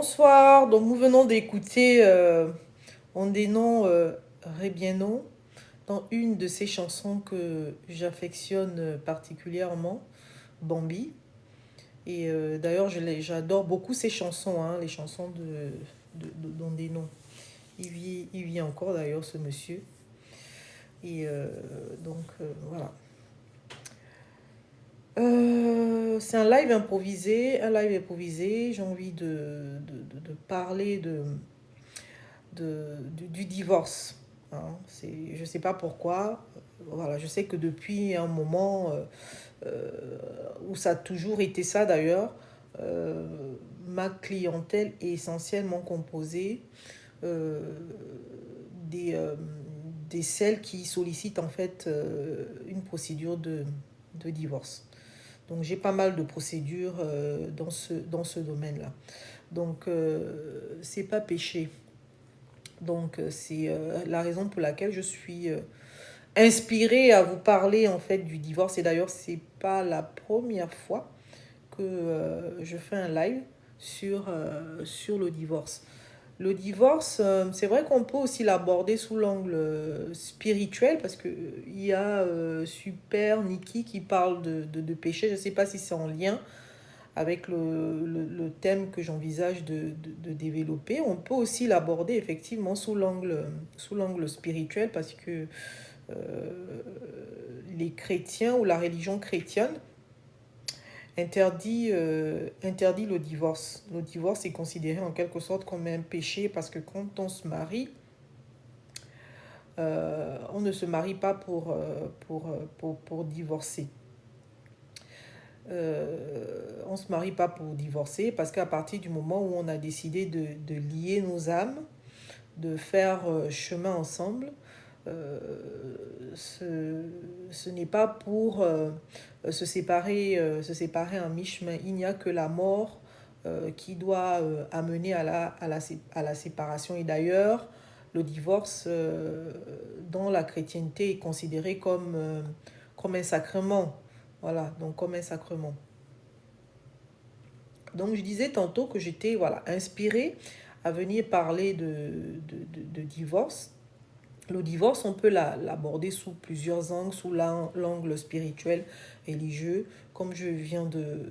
Bonsoir, donc nous venons d'écouter Ondeno Rebieno dans une de ses chansons que j'affectionne particulièrement, Bambi. Et d'ailleurs, j'adore beaucoup ses chansons, hein, les chansons d'Ondeno. Il vit encore d'ailleurs, ce monsieur. Et voilà. C'est un live improvisé, J'ai envie de parler du divorce. Hein. Je ne sais pas pourquoi. Voilà, je sais que depuis un moment où ça a toujours été ça d'ailleurs, ma clientèle est essentiellement composée euh, des, euh, des celles qui sollicitent en fait une procédure de divorce. Donc j'ai pas mal de procédures dans ce domaine-là. Donc c'est pas péché. Donc c'est la raison pour laquelle je suis inspirée à vous parler en fait du divorce. Et d'ailleurs c'est pas la première fois que je fais un live sur le divorce. Le divorce, c'est vrai qu'on peut aussi l'aborder sous l'angle spirituel parce que il y a Super Nikki qui parle de péché. Je ne sais pas si c'est en lien avec le thème que j'envisage de développer. On peut aussi l'aborder effectivement sous l'angle spirituel parce que euh, les chrétiens ou la religion chrétienne interdit le divorce. Le divorce est considéré en quelque sorte comme un péché parce que quand on se marie, on ne se marie pas pour divorcer. On ne se marie pas pour divorcer parce qu'à partir du moment où on a décidé de lier nos âmes, de faire chemin ensemble, euh, ce, ce n'est pas pour se séparer en mi-chemin. Il n'y a que la mort qui doit amener à la séparation. Et d'ailleurs, le divorce dans la chrétienté est considéré comme un sacrement. Voilà, donc comme un sacrement. Donc je disais tantôt que j'étais voilà, inspirée à venir parler de divorce. Le divorce, on peut l'aborder sous plusieurs angles, sous l'angle spirituel, religieux, comme je viens de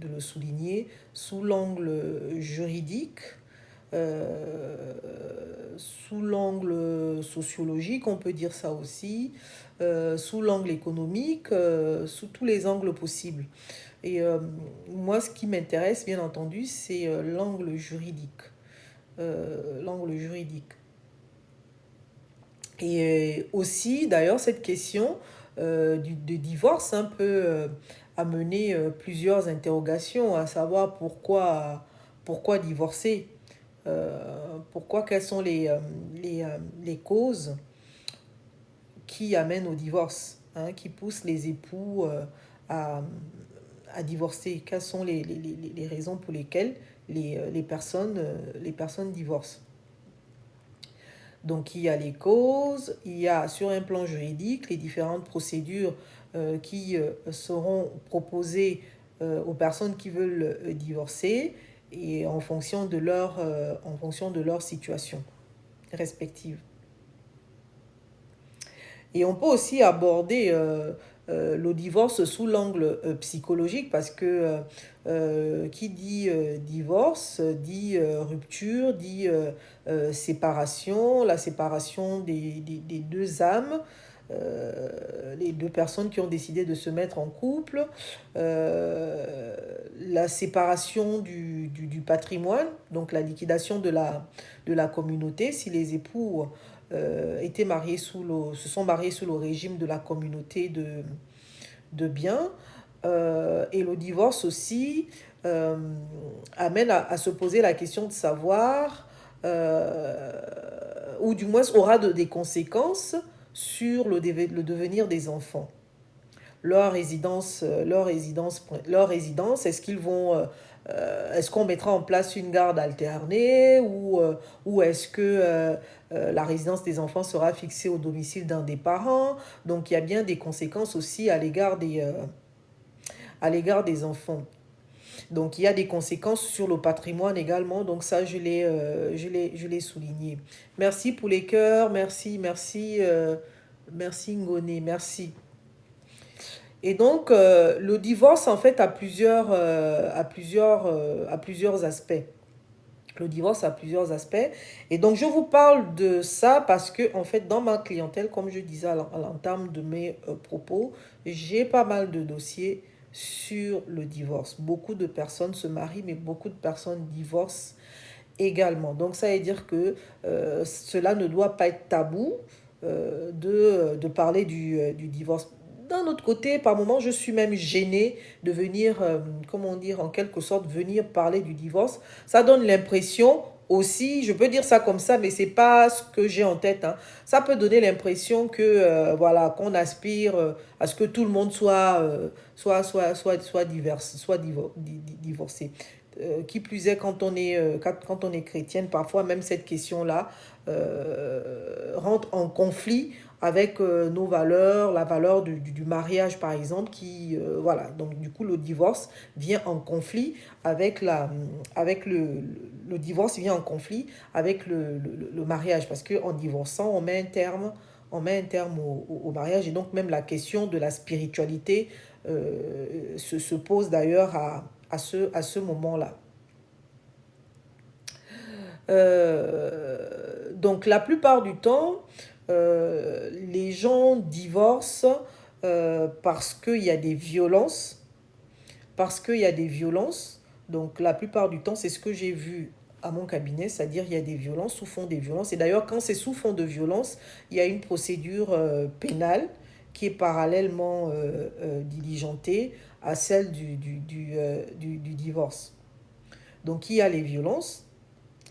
le souligner, sous l'angle juridique, sous l'angle sociologique, on peut dire ça aussi, sous l'angle économique, sous tous les angles possibles. Et moi, ce qui m'intéresse, bien entendu, c'est l'angle juridique. L'angle juridique. Et aussi, d'ailleurs, cette question de divorce peut amener plusieurs interrogations, à savoir pourquoi divorcer, quelles sont les causes qui amènent au divorce, hein, qui poussent les époux à, à divorcer, quelles sont les raisons pour lesquelles les personnes divorcent. Donc il y a les causes, il y a sur un plan juridique les différentes procédures qui seront proposées aux personnes qui veulent divorcer et en fonction de leur situation respective. Et on peut aussi aborder le divorce sous l'angle psychologique parce que qui dit divorce dit rupture, dit séparation, la séparation des deux âmes, les deux personnes qui ont décidé de se mettre en couple, la séparation du patrimoine, donc la liquidation de la communauté si les époux se sont mariés sous le régime de la communauté de biens. Et le divorce aussi amène à se poser la question de savoir, ou du moins aura des conséquences sur le devenir des enfants. Leur résidence, est-ce qu'on mettra en place une garde alternée ou est-ce que la résidence des enfants sera fixée au domicile d'un des parents? Donc il y a bien des conséquences aussi à l'égard des enfants. Donc, il y a des conséquences sur le patrimoine également. Donc, ça, je l'ai souligné. Merci pour les cœurs. Merci, merci, merci Ngoné, merci. Et donc, le divorce, en fait, a plusieurs aspects. Le divorce a plusieurs aspects. Et donc, je vous parle de ça parce que, en fait, dans ma clientèle, comme je disais à l'entame de mes propos, j'ai pas mal de dossiers sur le divorce. Beaucoup de personnes se marient, mais beaucoup de personnes divorcent également. Donc, ça veut dire que cela ne doit pas être tabou de parler du divorce. D'un autre côté, par moments, je suis même gênée de venir, comment dire, en quelque sorte, venir parler du divorce. Ça donne l'impression aussi, je peux dire ça comme ça, mais c'est pas ce que j'ai en tête, hein. Ça peut donner l'impression que, voilà, qu'on aspire à ce que tout le monde soit divorcé. Qui plus est, quand on est chrétienne, parfois même cette question-là rentre en conflit avec nos valeurs, la valeur du mariage par exemple, voilà, donc du coup le divorce vient en conflit avec le divorce vient en conflit avec le mariage, parce qu'en divorçant, on met un terme au mariage, et donc même la question de la spiritualité se pose d'ailleurs à ce moment-là. Donc la plupart du temps, les gens divorcent parce qu'il y a des violences. Parce qu'il y a des violences. Donc la plupart du temps, c'est ce que j'ai vu à mon cabinet, c'est-à-dire il y a des violences, sous fond des violences. Et d'ailleurs, quand c'est sous fond de violence, il y a une procédure pénale qui est parallèlement diligentée à celle du divorce. Donc il y a les violences,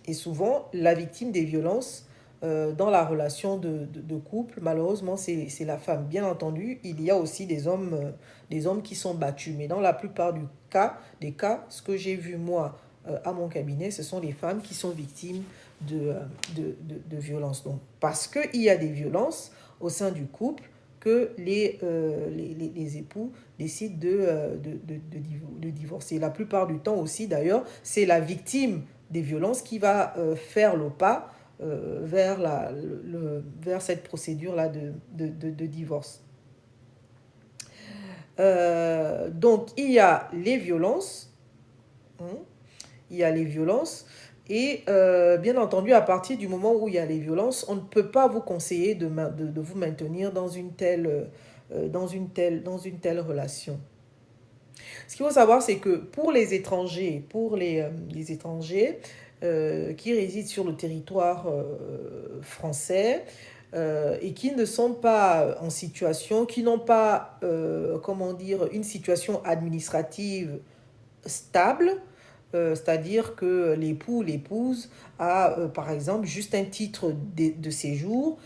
et souvent la victime des violences dans la relation de couple, malheureusement, c'est la femme. Bien entendu, il y a aussi des hommes qui sont battus. Mais dans la plupart des cas, ce que j'ai vu moi à mon cabinet, ce sont les femmes qui sont victimes de violences. Donc, parce qu'il y a des violences au sein du couple, que les époux décident de divorcer. La plupart du temps aussi, d'ailleurs, c'est la victime des violences qui va faire le pas vers cette procédure-là de divorce. Donc, il y a les violences. Il y a les violences. Et bien entendu, à partir du moment où il y a les violences, on ne peut pas vous conseiller de vous maintenir dans une telle relation. Ce qu'il faut savoir, c'est que pour les étrangers, qui résident sur le territoire français et qui ne sont pas en situation, qui n'ont pas, comment dire, une situation administrative stable, c'est-à-dire que l'époux ou l'épouse a, par exemple, juste un titre de séjour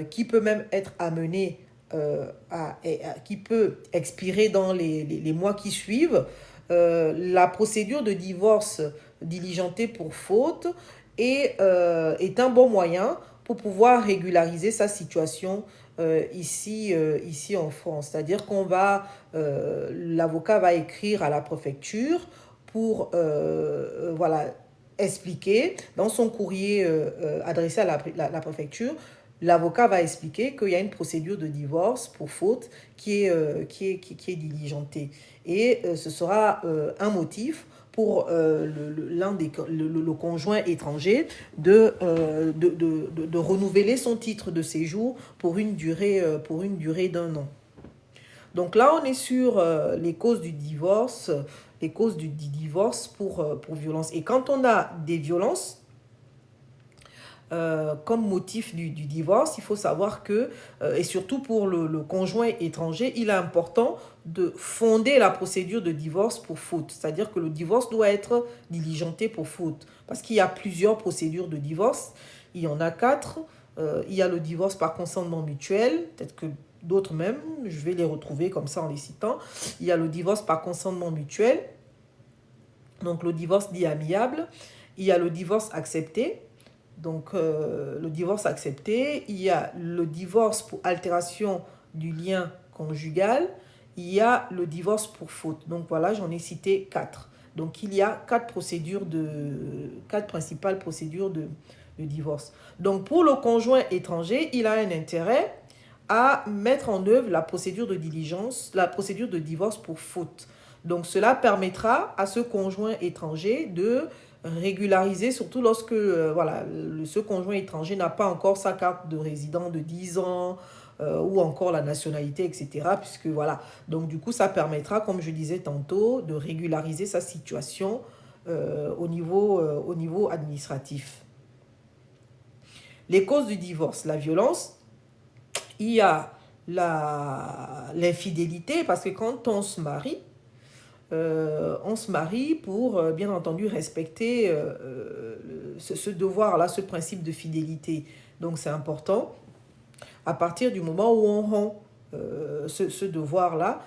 qui peut même être amené qui peut expirer dans les mois qui suivent. La procédure de divorce diligentée pour faute est un bon moyen pour pouvoir régulariser sa situation ici en France. C'est-à-dire l'avocat va écrire à la préfecture pour voilà, expliquer dans son courrier adressé à la préfecture. L'avocat va expliquer qu'il y a une procédure de divorce pour faute qui est diligentée. Et ce sera un motif pour le conjoint étranger de renouveler son titre de séjour pour une durée d'1 an. Donc là, on est sur les causes du divorce, pour violence. Et quand on a des violences, comme motif du divorce, il faut savoir que, et surtout pour le conjoint étranger, il est important de fonder la procédure de divorce pour faute. C'est-à-dire que le divorce doit être diligenté pour faute. Parce qu'il y a plusieurs procédures de divorce. Il y en a 4. Il y a le divorce par consentement mutuel, peut-être que d'autres même, je vais les retrouver comme ça en les citant. Il y a le divorce par consentement mutuel, donc le divorce dit amiable. Il y a le divorce accepté. Donc, le divorce accepté, il y a le divorce pour altération du lien conjugal, il y a le divorce pour faute. Donc, voilà, j'en ai cité 4. Donc, il y a quatre principales procédures de divorce. Donc, pour le conjoint étranger, il a un intérêt à mettre en œuvre la procédure de diligence, la procédure de divorce pour faute. Donc, cela permettra à ce conjoint étranger de régulariser, surtout lorsque ce conjoint étranger n'a pas encore sa carte de résident de 10 ans ou encore la nationalité, etc. Puisque voilà, donc du coup, ça permettra, comme je disais tantôt, de régulariser sa situation au niveau administratif. Les causes du divorce, la violence, il y a l'infidélité, parce que quand on se marie pour, bien entendu, respecter ce devoir-là, ce principe de fidélité. Donc, c'est important. À partir du moment où on rend ce devoir-là,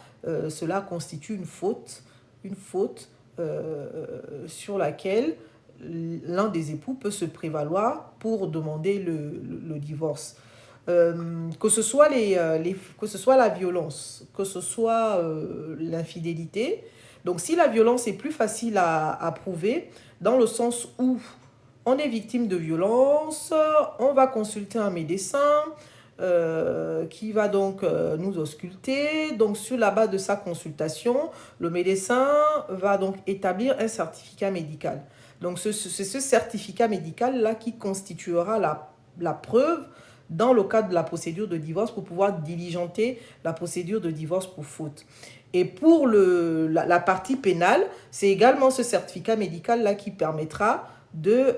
cela constitue une faute sur laquelle l'un des époux peut se prévaloir pour demander le divorce. Que ce soit que ce soit la violence, que ce soit l'infidélité. Donc, si la violence est plus facile à prouver, dans le sens où on est victime de violence, on va consulter un médecin qui va donc nous ausculter. Donc, sur la base de sa consultation, le médecin va donc établir un certificat médical. Donc, c'est ce certificat médical-là qui constituera la preuve dans le cadre de la procédure de divorce pour pouvoir diligenter la procédure de divorce pour faute. Et pour la partie pénale, c'est également ce certificat médical-là qui permettra de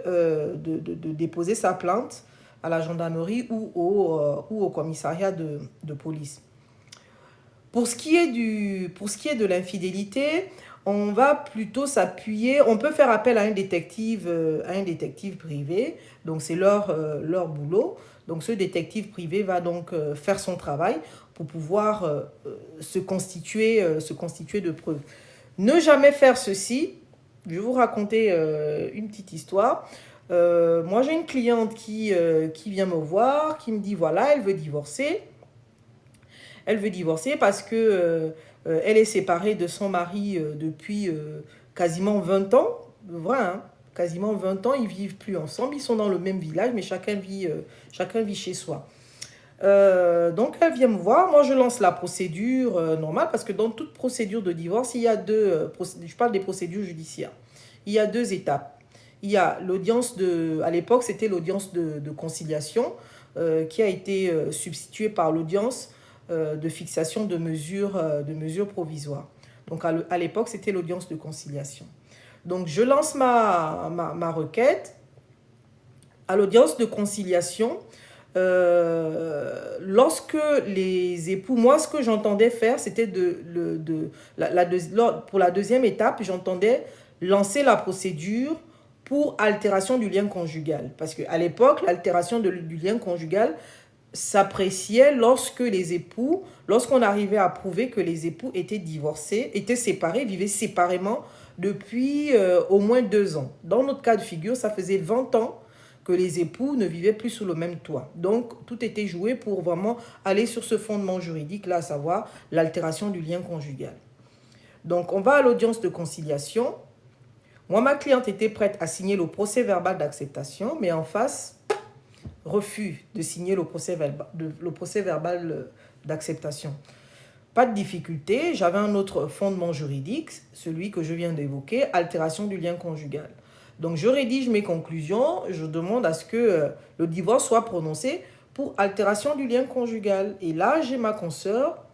déposer sa plainte à la gendarmerie ou au commissariat de police. Pour ce qui est de l'infidélité, on va plutôt s'appuyer, on peut faire appel à un détective privé, donc c'est leur boulot. Donc ce détective privé va donc faire son travail pour pouvoir se constituer de preuves. Ne jamais faire ceci. Je vais vous raconter une petite histoire. Moi, j'ai une cliente qui vient me voir, qui me dit, voilà, elle veut divorcer. Elle veut divorcer parce que elle est séparée de son mari depuis quasiment 20 ans. Vrai, hein? Quasiment 20 ans, ils ne vivent plus ensemble. Ils sont dans le même village, mais chacun vit chez soi. Donc, elle vient me voir. Moi, je lance la procédure normale parce que dans toute procédure de divorce, il y a je parle des procédures judiciaires. Il y a deux étapes. Il y a l'audience à l'époque, c'était l'audience de conciliation qui a été substituée par l'audience de fixation de mesures provisoires. Donc, à l'époque, c'était l'audience de conciliation. Donc, je lance ma requête à l'audience de conciliation. Lorsque les époux, moi, ce que j'entendais faire, c'était pour la deuxième étape, j'entendais lancer la procédure pour altération du lien conjugal. Parce qu'à l'époque, l'altération du lien conjugal s'appréciait lorsqu'on arrivait à prouver que les époux étaient divorcés, étaient séparés, vivaient séparément depuis au moins 2 ans. Dans notre cas de figure, ça faisait 20 ans que les époux ne vivaient plus sous le même toit. Donc, tout était joué pour vraiment aller sur ce fondement juridique-là, à savoir l'altération du lien conjugal. Donc, on va à l'audience de conciliation. Moi, ma cliente était prête à signer le procès verbal d'acceptation, mais en face, refus de signer le procès verbal d'acceptation. Pas de difficulté, j'avais un autre fondement juridique, celui que je viens d'évoquer, altération du lien conjugal. Donc, je rédige mes conclusions, je demande à ce que le divorce soit prononcé pour altération du lien conjugal. Et là, j'ai ma consoeur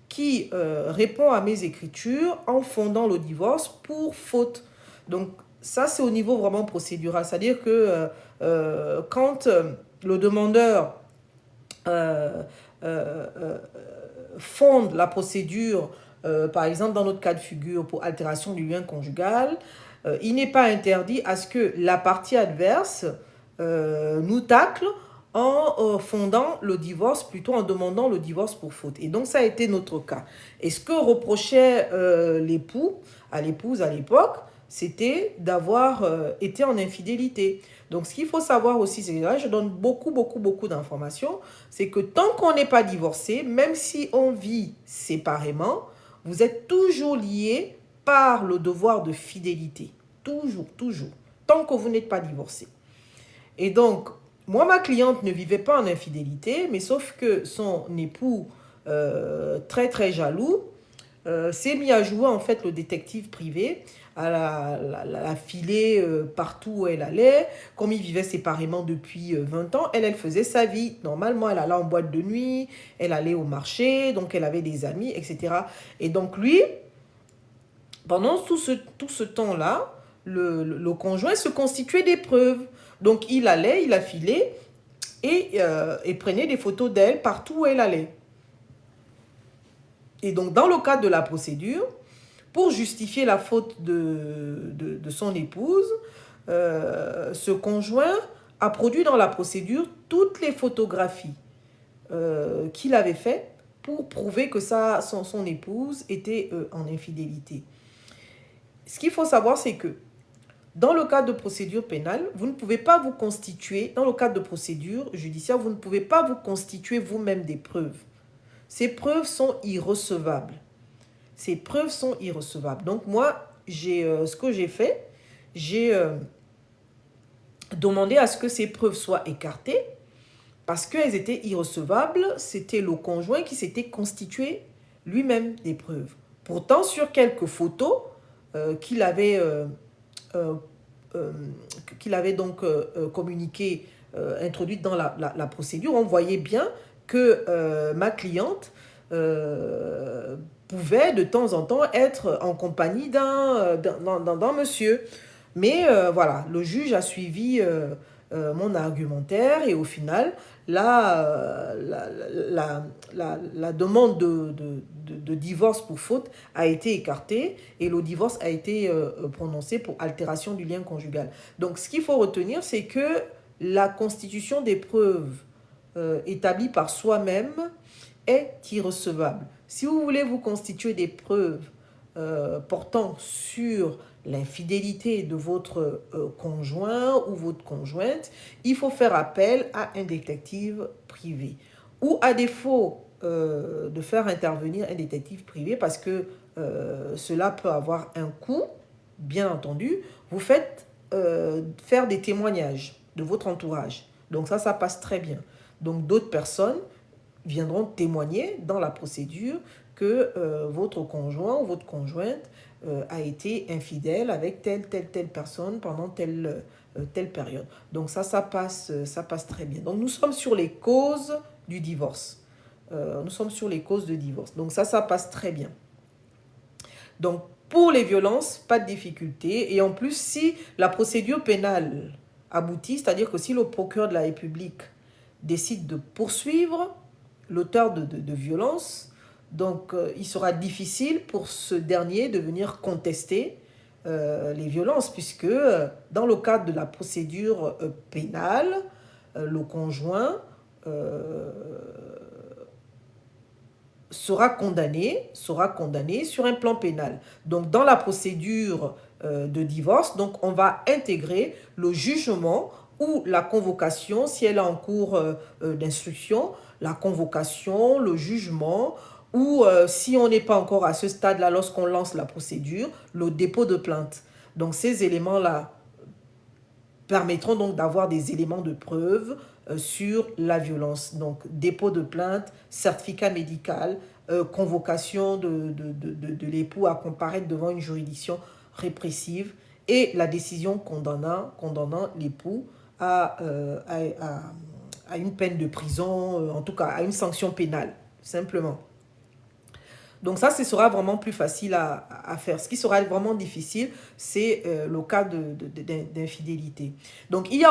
qui répond à mes écritures en fondant le divorce pour faute. Donc, ça, c'est au niveau vraiment procédural. C'est-à-dire que quand le demandeur fonde la procédure, par exemple, dans notre cas de figure pour altération du lien conjugal, il n'est pas interdit à ce que la partie adverse nous tacle en fondant le divorce, plutôt en demandant le divorce pour faute. Et donc, ça a été notre cas. Et ce que reprochait l'époux à l'épouse à l'époque, c'était d'avoir été en infidélité. Donc, ce qu'il faut savoir aussi, c'est que là, je donne beaucoup d'informations, c'est que tant qu'on n'est pas divorcé, même si on vit séparément, vous êtes toujours liés par le devoir de fidélité. Toujours, toujours. Tant que vous n'êtes pas divorcé. Et donc, moi, ma cliente ne vivait pas en infidélité, mais sauf que son époux, très très jaloux, s'est mis à jouer en fait le détective privé, à la filer partout où elle allait. Comme ils vivaient séparément depuis 20 ans, elle faisait sa vie. Normalement, elle allait en boîte de nuit, elle allait au marché, donc elle avait des amis, etc. Et donc lui, pendant tout ce temps-là, le conjoint se constituait des preuves. Donc il allait, il a filé et prenait des photos d'elle partout où elle allait. Et donc dans le cadre de la procédure, pour justifier la faute de son épouse, ce conjoint a produit dans la procédure toutes les photographies qu'il avait faites pour prouver que son épouse était en infidélité. Ce qu'il faut savoir, c'est que dans le cadre de procédure pénale, vous ne pouvez pas vous constituer, dans le cadre de procédure judiciaire, vous ne pouvez pas vous constituer vous-même des preuves. Ces preuves sont irrecevables. Ces preuves sont irrecevables. Donc moi, ce que j'ai fait, j'ai demandé à ce que ces preuves soient écartées parce qu'elles étaient irrecevables. C'était le conjoint qui s'était constitué lui-même des preuves. Pourtant, sur quelques photos qu'il avait donc communiquées, introduites dans la procédure, on voyait bien que ma cliente pouvait de temps en temps être en compagnie d'un monsieur. Mais voilà, le juge a suivi mon argumentaire et au final, la demande de divorce pour faute a été écartée et le divorce a été prononcé pour altération du lien conjugal. Donc ce qu'il faut retenir, c'est que la constitution des preuves établies par soi-même est irrecevable. Si vous voulez vous constituer des preuves portant sur l'infidélité de votre conjoint ou votre conjointe, il faut faire appel à un détective privé. Ou à défaut de faire intervenir un détective privé, parce que cela peut avoir un coût, bien entendu, vous faites faire des témoignages de votre entourage. Donc ça passe très bien. Donc d'autres personnes viendront témoigner dans la procédure que votre conjoint ou votre conjointe a été infidèle avec telle personne pendant telle période. Donc ça passe très bien. Donc nous sommes sur les causes du divorce. Nous sommes sur les causes de divorce. Donc ça passe très bien. Donc pour les violences, pas de difficulté. Et en plus, si la procédure pénale aboutit, c'est-à-dire que si le procureur de la République décide de poursuivre l'auteur de violence, donc il sera difficile pour ce dernier de venir contester les violences, puisque dans le cadre de la procédure pénale, le conjoint sera condamné sur un plan pénal. Donc dans la procédure de divorce, donc on va intégrer le jugement ou la convocation, si elle est en cours d'instruction, la convocation, le jugement, ou si on n'est pas encore à ce stade-là, lorsqu'on lance la procédure, le dépôt de plainte. Donc ces éléments-là permettront donc d'avoir des éléments de preuve sur la violence. Donc dépôt de plainte, certificat médical, convocation de l'époux à comparaître devant une juridiction répressive et la décision condamnant l'époux à une peine de prison, en tout cas à une sanction pénale, simplement. Donc ça, ce sera vraiment plus facile à faire. Ce qui sera vraiment difficile, c'est le cas d'infidélité. Donc il y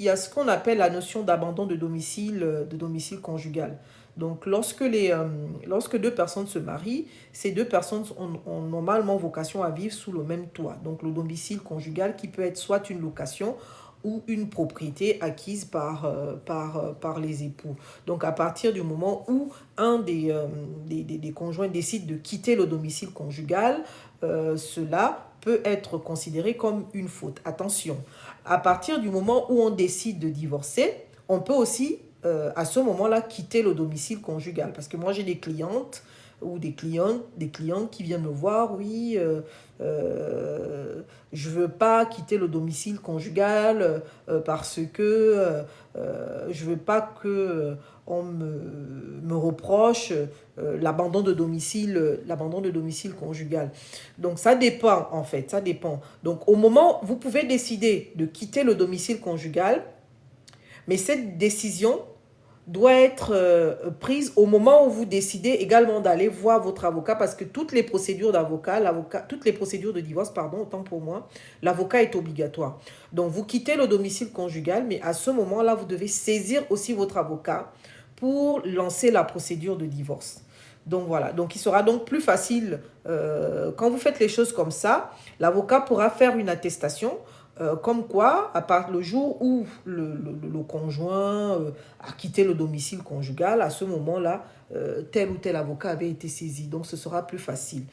a ce qu'on appelle la notion d'abandon de domicile conjugal. Donc lorsque deux personnes se marient, ces deux personnes ont normalement vocation à vivre sous le même toit. Donc le domicile conjugal qui peut être soit une location ou une propriété acquise par les époux. Donc à partir du moment où un des conjoints décide de quitter le domicile conjugal, cela peut être considéré comme une faute. Attention, à partir du moment où on décide de divorcer, on peut aussi à ce moment-là quitter le domicile conjugal. Parce que moi j'ai des clientes ou des clients qui viennent me voir, oui, je veux pas quitter le domicile conjugal parce que je veux pas que on me reproche l'abandon de domicile conjugal. Donc ça dépend en fait, ça dépend. Donc au moment, vous pouvez décider de quitter le domicile conjugal, mais cette décision doit être prise au moment où vous décidez également d'aller voir votre avocat, parce que toutes les procédures toutes les procédures de divorce, pardon, autant pour moi, l'avocat est obligatoire. Donc vous quittez le domicile conjugal, mais à ce moment-là, vous devez saisir aussi votre avocat pour lancer la procédure de divorce. Donc voilà, donc il sera donc plus facile quand vous faites les choses comme ça. L'avocat pourra faire une attestation comme quoi, à part le jour où le conjoint a quitté le domicile conjugal, à ce moment-là, tel ou tel avocat avait été saisi. Donc ce sera plus facile.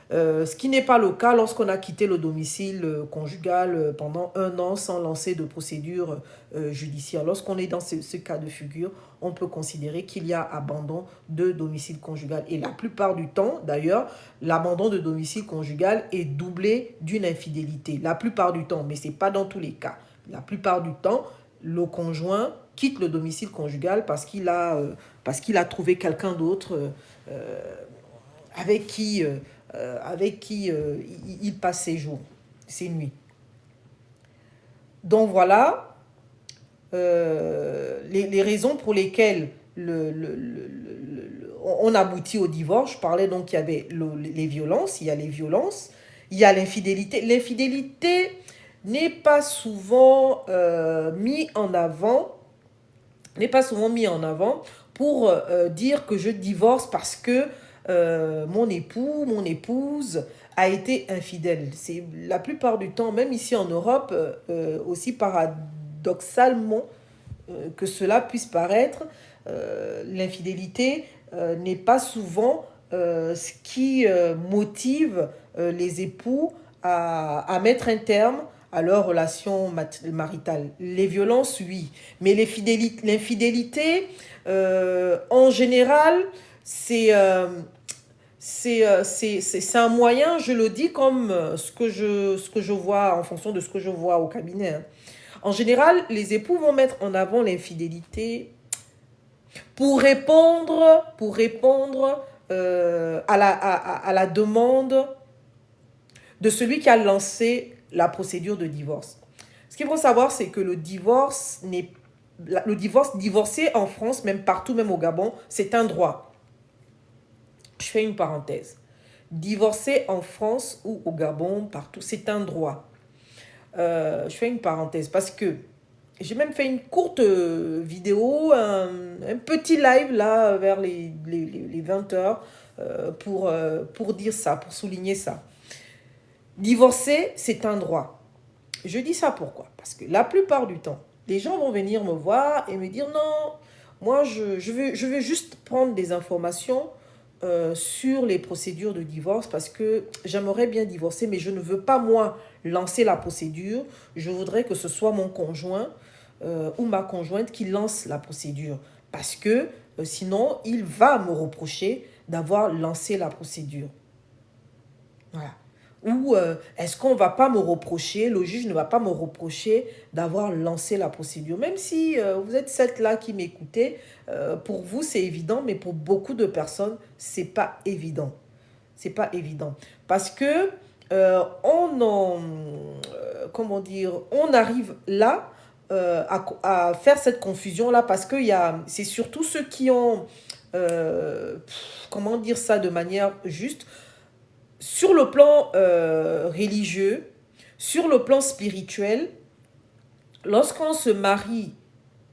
Ce qui n'est pas le cas lorsqu'on a quitté le domicile conjugal pendant 1 an sans lancer de procédure judiciaire. Lorsqu'on est dans ce cas de figure, on peut considérer qu'il y a abandon de domicile conjugal. Et la plupart du temps, d'ailleurs, l'abandon de domicile conjugal est doublé d'une infidélité. La plupart du temps, mais ce n'est pas dans tous les cas. La plupart du temps, le conjoint quitte le domicile conjugal parce qu'il a trouvé quelqu'un d'autre avec qui il passe ses jours, ses nuits. Donc voilà les raisons pour lesquelles on aboutit au divorce. Je parlais donc qu'il y avait les violences, il y a les violences, il y a l'infidélité. L'infidélité n'est pas souvent mis en avant, pour dire que je divorce parce que mon époux, mon épouse a été infidèle. C'est la plupart du temps, même ici en Europe, aussi paradoxalement que cela puisse paraître, l'infidélité n'est pas souvent ce qui motive les époux à mettre un terme à leur relation maritale. Les violences, oui, mais l'infidélité, en général, c'est un moyen, je le dis comme ce que je vois, en fonction de ce que je vois au cabinet. Hein. En général, les époux vont mettre en avant l'infidélité pour répondre à la demande de celui qui a lancé la procédure de divorce. Ce qu'il faut savoir, c'est que divorcer en France, même partout, même au Gabon, c'est un droit. Je fais une parenthèse. Divorcer en France ou au Gabon, partout, c'est un droit. Je fais une parenthèse parce que j'ai même fait une courte vidéo, un petit live là, vers les 20 heures, pour dire ça, pour souligner ça. Divorcer, c'est un droit. Je dis ça pourquoi? Parce que la plupart du temps, les gens vont venir me voir et me dire non, moi je veux juste prendre des informations sur les procédures de divorce parce que j'aimerais bien divorcer, mais je ne veux pas moi lancer la procédure. Je voudrais que ce soit mon conjoint ou ma conjointe qui lance la procédure parce que sinon il va me reprocher d'avoir lancé la procédure. Voilà. Ou est-ce qu'on ne va pas me reprocher, le juge ne va pas me reprocher d'avoir lancé la procédure. Même si vous êtes cette là qui m'écoutez, pour vous c'est évident, mais pour beaucoup de personnes, c'est pas évident. C'est pas évident. Parce que on arrive là à faire cette confusion-là parce que c'est surtout ceux qui ont, comment dire ça de manière juste, sur le plan religieux, sur le plan spirituel, lorsqu'on se marie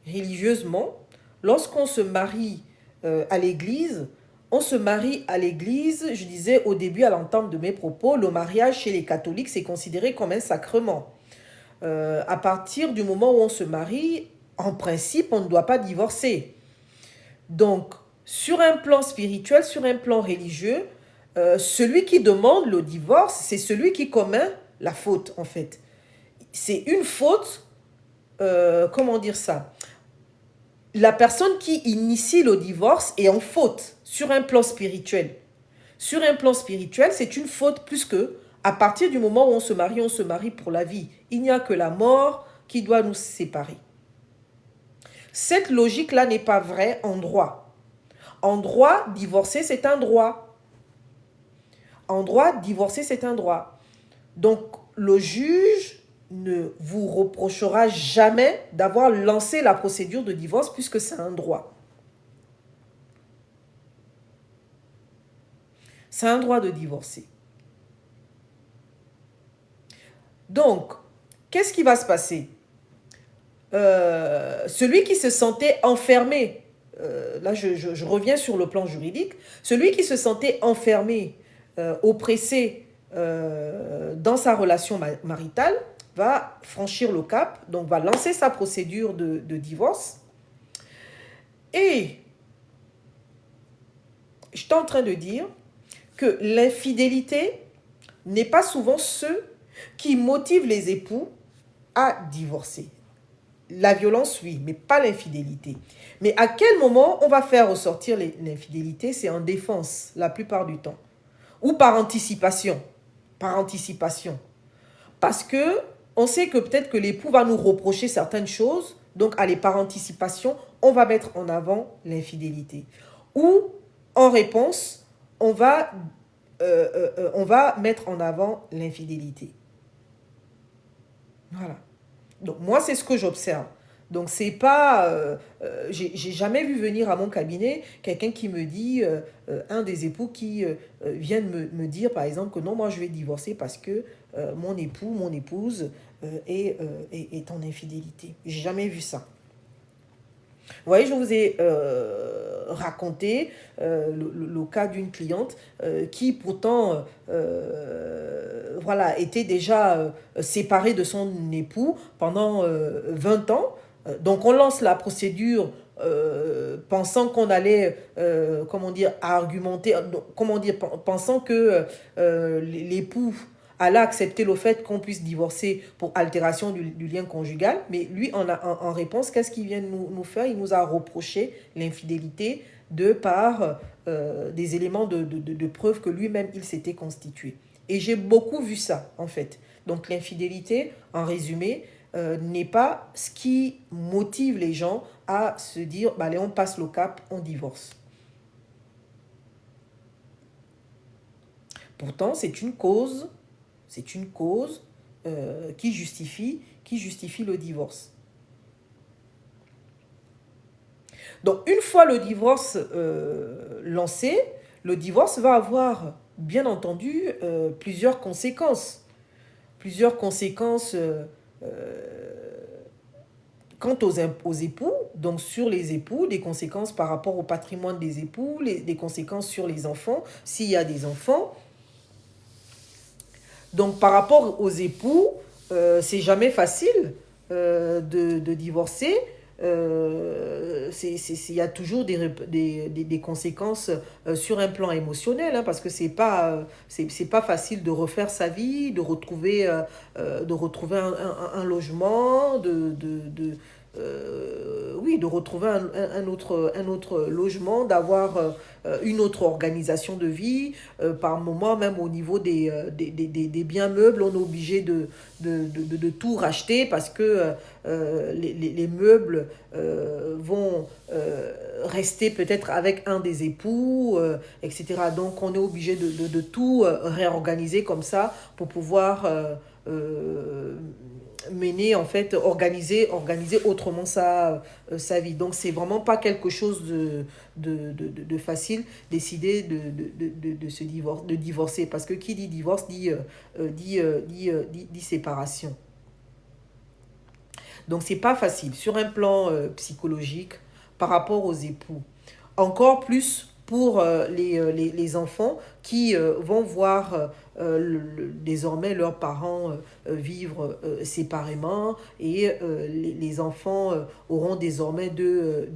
religieusement, lorsqu'on se marie à l'église, on se marie à l'église, je disais au début à l'entame de mes propos, le mariage chez les catholiques, c'est considéré comme un sacrement. À partir du moment où on se marie, en principe, on ne doit pas divorcer. Donc, sur un plan spirituel, sur un plan religieux, celui qui demande le divorce, c'est celui qui commet la faute, en fait. C'est une faute, comment dire ça? La personne qui initie le divorce est en faute sur un plan spirituel. Sur un plan spirituel, c'est une faute plus que, à partir du moment où on se marie pour la vie. Il n'y a que la mort qui doit nous séparer. Cette logique-là n'est pas vraie en droit. En droit, divorcer, c'est un droit. En droit, divorcer, c'est un droit. Donc, le juge ne vous reprochera jamais d'avoir lancé la procédure de divorce puisque c'est un droit. C'est un droit de divorcer. Donc, qu'est-ce qui va se passer? Celui qui se sentait enfermé, là je reviens sur le plan juridique, celui qui se sentait enfermé, oppressé dans sa relation maritale, va franchir le cap, donc va lancer sa procédure de divorce. Et je suis en train de dire que l'infidélité n'est pas souvent ce qui motive les époux à divorcer. La violence, oui, mais pas l'infidélité. Mais à quel moment on va faire ressortir l'infidélité? C'est en défense, la plupart du temps. Ou par anticipation. Par anticipation. Parce que on sait que peut-être que l'époux va nous reprocher certaines choses. Donc, allez, par anticipation, on va mettre en avant l'infidélité. Ou, en réponse, on va mettre en avant l'infidélité. Voilà. Donc, moi, c'est ce que j'observe. Donc, c'est pas... j'ai jamais vu venir à mon cabinet quelqu'un qui me dit, un des époux qui vient de me dire, par exemple, que non, moi, je vais divorcer parce que mon époux, mon épouse est en infidélité. J'ai jamais vu ça. Vous voyez, je vous ai raconté le cas d'une cliente qui pourtant voilà, était déjà séparée de son époux pendant 20 ans. Donc on lance la procédure pensant qu'on allait, comment dire, argumenter, comment dire, pensant que l'époux allait accepter le fait qu'on puisse divorcer pour altération du lien conjugal. Mais lui, en réponse, qu'est-ce qu'il vient de nous faire? Il nous a reproché l'infidélité de par des éléments de preuve que lui-même, il s'était constitué. Et j'ai beaucoup vu ça, en fait. Donc l'infidélité, en résumé, n'est pas ce qui motive les gens à se dire, bah, allez, on passe le cap, on divorce. Pourtant, c'est une cause qui justifie le divorce. Donc, une fois le divorce lancé, le divorce va avoir, bien entendu, plusieurs conséquences. Plusieurs conséquences quant aux époux, donc sur les époux, des conséquences par rapport au patrimoine des époux, des conséquences sur les enfants, s'il y a des enfants. Donc, par rapport aux époux, c'est jamais facile de divorcer. Il y a toujours des conséquences sur un plan émotionnel, hein, parce que c'est pas facile de refaire sa vie, de retrouver un logement, oui, de retrouver un autre logement, d'avoir une autre organisation de vie. Par moment, même au niveau des biens meubles, on est obligé de tout racheter parce que les meubles vont rester peut-être avec un des époux, etc. Donc, on est obligé de tout réorganiser comme ça pour pouvoir mener, en fait, organiser autrement sa vie. Donc, c'est vraiment pas quelque chose de facile, décider de divorcer. Parce que qui dit divorce dit séparation. Donc, c'est pas facile sur un plan psychologique par rapport aux époux. Encore plus pour les enfants qui vont voir désormais leurs parents vivre séparément et les enfants auront désormais deux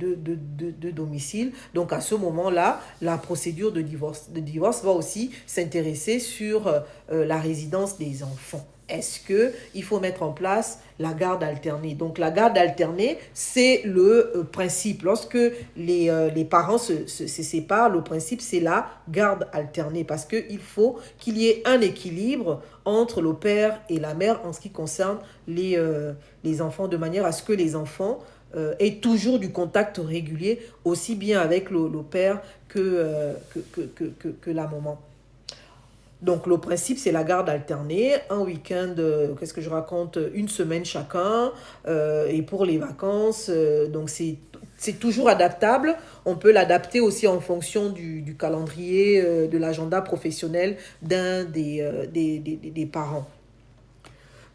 domiciles. Donc à ce moment-là, la procédure de divorce va aussi s'intéresser sur la résidence des enfants. est-ce qu'il faut mettre en place la garde alternée? Donc, la garde alternée, c'est le principe. Lorsque les parents se séparent, le principe, c'est la garde alternée parce qu'il faut qu'il y ait un équilibre entre le père et la mère en ce qui concerne les enfants, de manière à ce que les enfants aient toujours du contact régulier, aussi bien avec le père que la maman. Donc, le principe, c'est la garde alternée. Un week-end, qu'est-ce que je raconte? Une semaine chacun. Et pour les vacances, donc c'est toujours adaptable. On peut l'adapter aussi en fonction du calendrier, de l'agenda professionnel d'un des parents.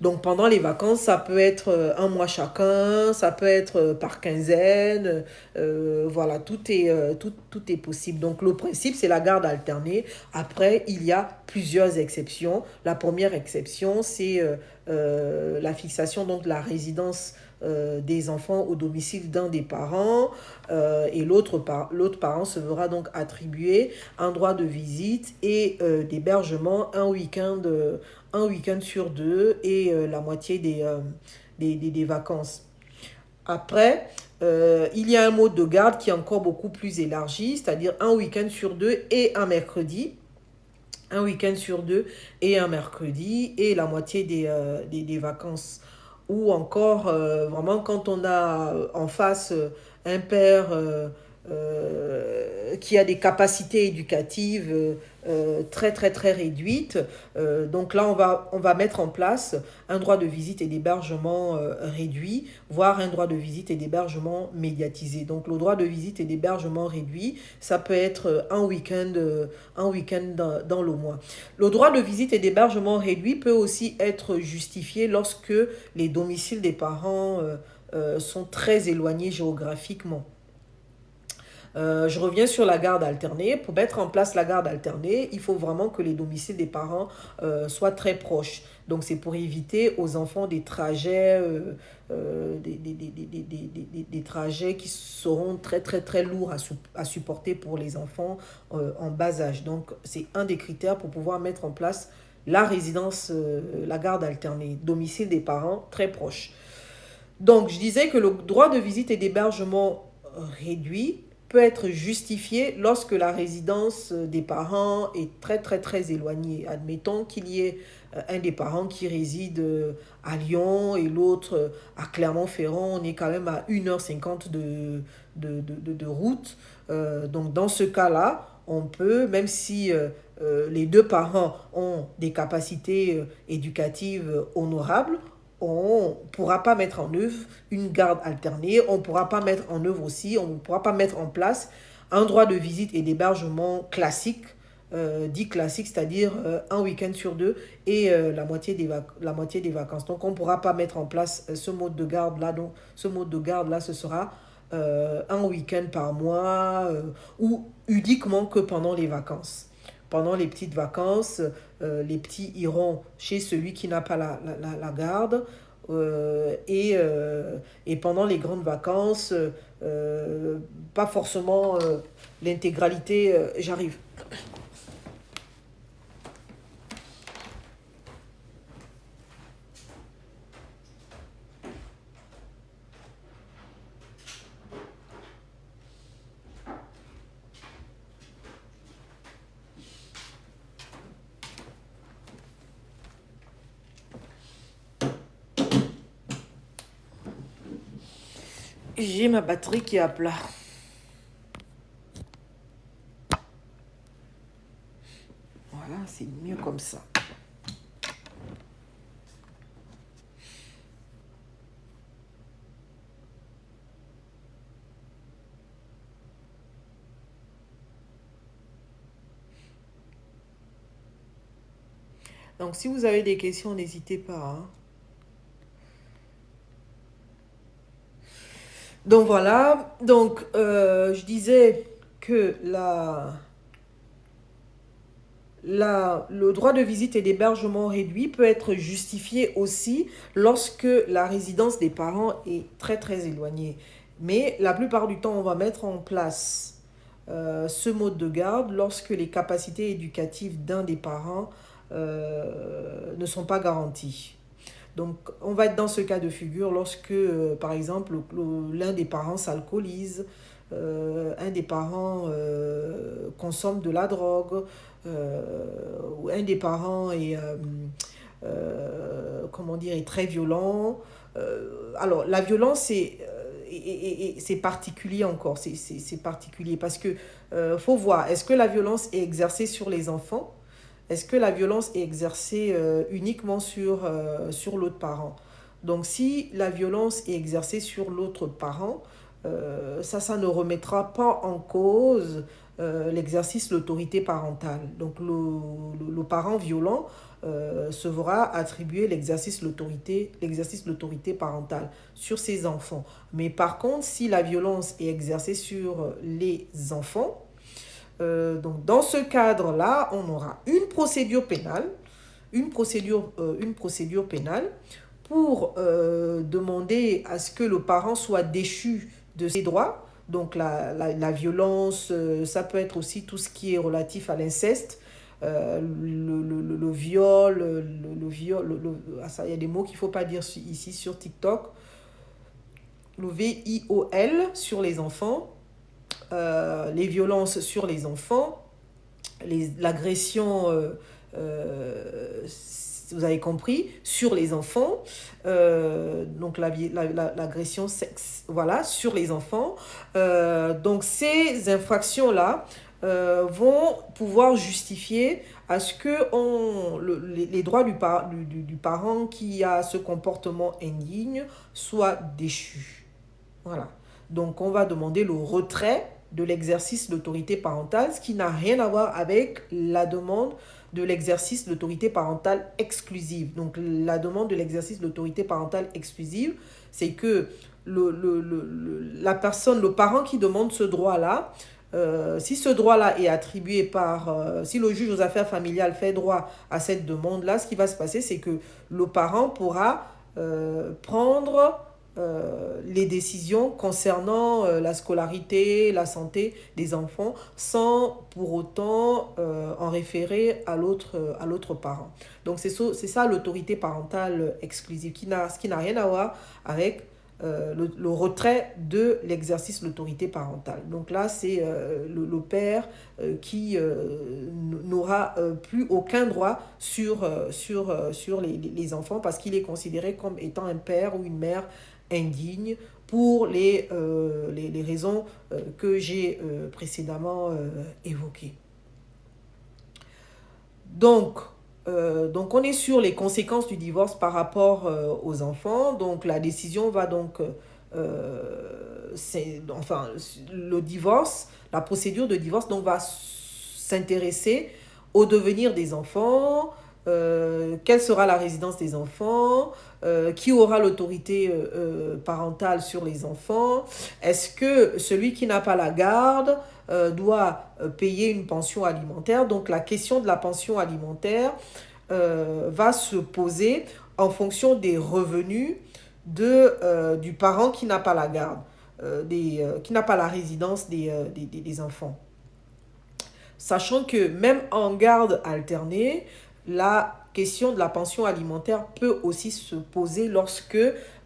Donc, pendant les vacances, ça peut être un mois chacun, ça peut être par quinzaine. Voilà, tout est possible. Donc, le principe, c'est la garde alternée. Après, il y a plusieurs exceptions. La première exception, c'est la fixation donc, de la résidence des enfants au domicile d'un des parents et l'autre parent se verra donc attribuer un droit de visite et d'hébergement un week-end sur deux et la moitié des vacances. Après, il y a un mode de garde qui est encore beaucoup plus élargi, c'est-à-dire un week-end sur deux et un mercredi. Un week-end sur deux et un mercredi et la moitié des vacances. Ou encore, vraiment, quand on a en face un père qui a des capacités éducatives très très très réduites. Donc là, on va mettre en place un droit de visite et d'hébergement réduit, voire un droit de visite et d'hébergement médiatisé. Donc le droit de visite et d'hébergement réduit, ça peut être un week-end dans le mois. Le droit de visite et d'hébergement réduit peut aussi être justifié lorsque les domiciles des parents sont très éloignés géographiquement. Je reviens sur la garde alternée. Pour mettre en place la garde alternée, il faut vraiment que les domiciles des parents soient très proches. Donc, c'est pour éviter aux enfants des trajets, des trajets qui seront très, très, très lourds à supporter pour les enfants en bas âge. Donc, c'est un des critères pour pouvoir mettre en place la résidence, la garde alternée, domicile des parents très proches. Donc, je disais que le droit de visite et d'hébergement réduit peut être justifié lorsque la résidence des parents est très très très éloignée. Admettons qu'il y ait un des parents qui réside à Lyon et l'autre à Clermont-Ferrand. On est quand même à 1h50 de route. Donc dans ce cas-là, on peut, même si les deux parents ont des capacités éducatives honorables, on ne pourra pas mettre en œuvre une garde alternée, on ne pourra pas mettre en œuvre aussi, on ne pourra pas mettre en place un droit de visite et d'hébergement classique, dit classique, c'est-à-dire un week-end sur deux et la moitié des vacances. Donc on ne pourra pas mettre en place ce mode de garde-là. Donc ce mode de garde-là, ce sera un week-end par mois ou uniquement que pendant les vacances. Pendant les petites vacances, les petits iront chez celui qui n'a pas la garde. Et pendant les grandes vacances, pas forcément l'intégralité. J'arrive. J'ai ma batterie qui est à plat. Voilà, c'est mieux comme ça. Donc, si vous avez des questions, n'hésitez pas, hein. Donc, voilà. Donc, je disais que le droit de visite et d'hébergement réduit peut être justifié aussi lorsque la résidence des parents est très, très éloignée. Mais la plupart du temps, on va mettre en place ce mode de garde lorsque les capacités éducatives d'un des parents ne sont pas garanties. Donc, on va être dans ce cas de figure lorsque, par exemple, l'un des parents s'alcoolise, un des parents consomme de la drogue, ou un des parents est, comment dire, est très violent. Alors, la violence, c'est particulier encore, c'est particulier parce que faut voir, est-ce que la violence est exercée sur les enfants? Est-ce que la violence est exercée uniquement sur l'autre parent? Donc, si la violence est exercée sur l'autre parent, ça ne remettra pas en cause l'exercice de l'autorité parentale. Donc, le parent violent se verra attribuer l'exercice de l'autorité parentale sur ses enfants. Mais par contre, si la violence est exercée sur les enfants, donc dans ce cadre-là, on aura une procédure pénale, une procédure pénale pour demander à ce que le parent soit déchu de ses droits. Donc la violence, ça peut être aussi tout ce qui est relatif à l'inceste, le viol, il y a des mots qu'il ne faut pas dire ici sur TikTok, le VIOL sur les enfants, les violences sur les enfants, l'agression, vous avez compris, sur les enfants, donc l'agression sexe, voilà, sur les enfants. Donc ces infractions-là vont pouvoir justifier à ce que les droits du parent qui a ce comportement indigne soient déchus. Voilà. Donc on va demander le retrait de l'exercice d'autorité parentale, ce qui n'a rien à voir avec la demande de l'exercice d'autorité parentale exclusive. Donc la demande de l'exercice d'autorité parentale exclusive, c'est que la personne, le parent qui demande ce droit-là, si ce droit-là est attribué si le juge aux affaires familiales fait droit à cette demande-là, ce qui va se passer, c'est que le parent pourra prendre les décisions concernant la scolarité, la santé des enfants, sans pour autant en référer à l'autre parent. Donc c'est ça l'autorité parentale exclusive, ce qui n'a rien à voir avec le retrait de l'exercice de l'autorité parentale. Donc là, c'est le père qui n'aura plus aucun droit sur les enfants parce qu'il est considéré comme étant un père ou une mère indigne pour les raisons que j'ai précédemment évoquées. Donc, on est sur les conséquences du divorce par rapport aux enfants. Donc, la décision va donc... le divorce, la procédure de divorce donc, va s'intéresser au devenir des enfants, quelle sera la résidence des enfants, qui aura l'autorité parentale sur les enfants, est-ce que celui qui n'a pas la garde doit payer une pension alimentaire. Donc la question de la pension alimentaire va se poser en fonction des revenus du parent qui n'a pas la garde, qui n'a pas la résidence des enfants. Sachant que même en garde alternée, la question de la pension alimentaire peut aussi se poser lorsque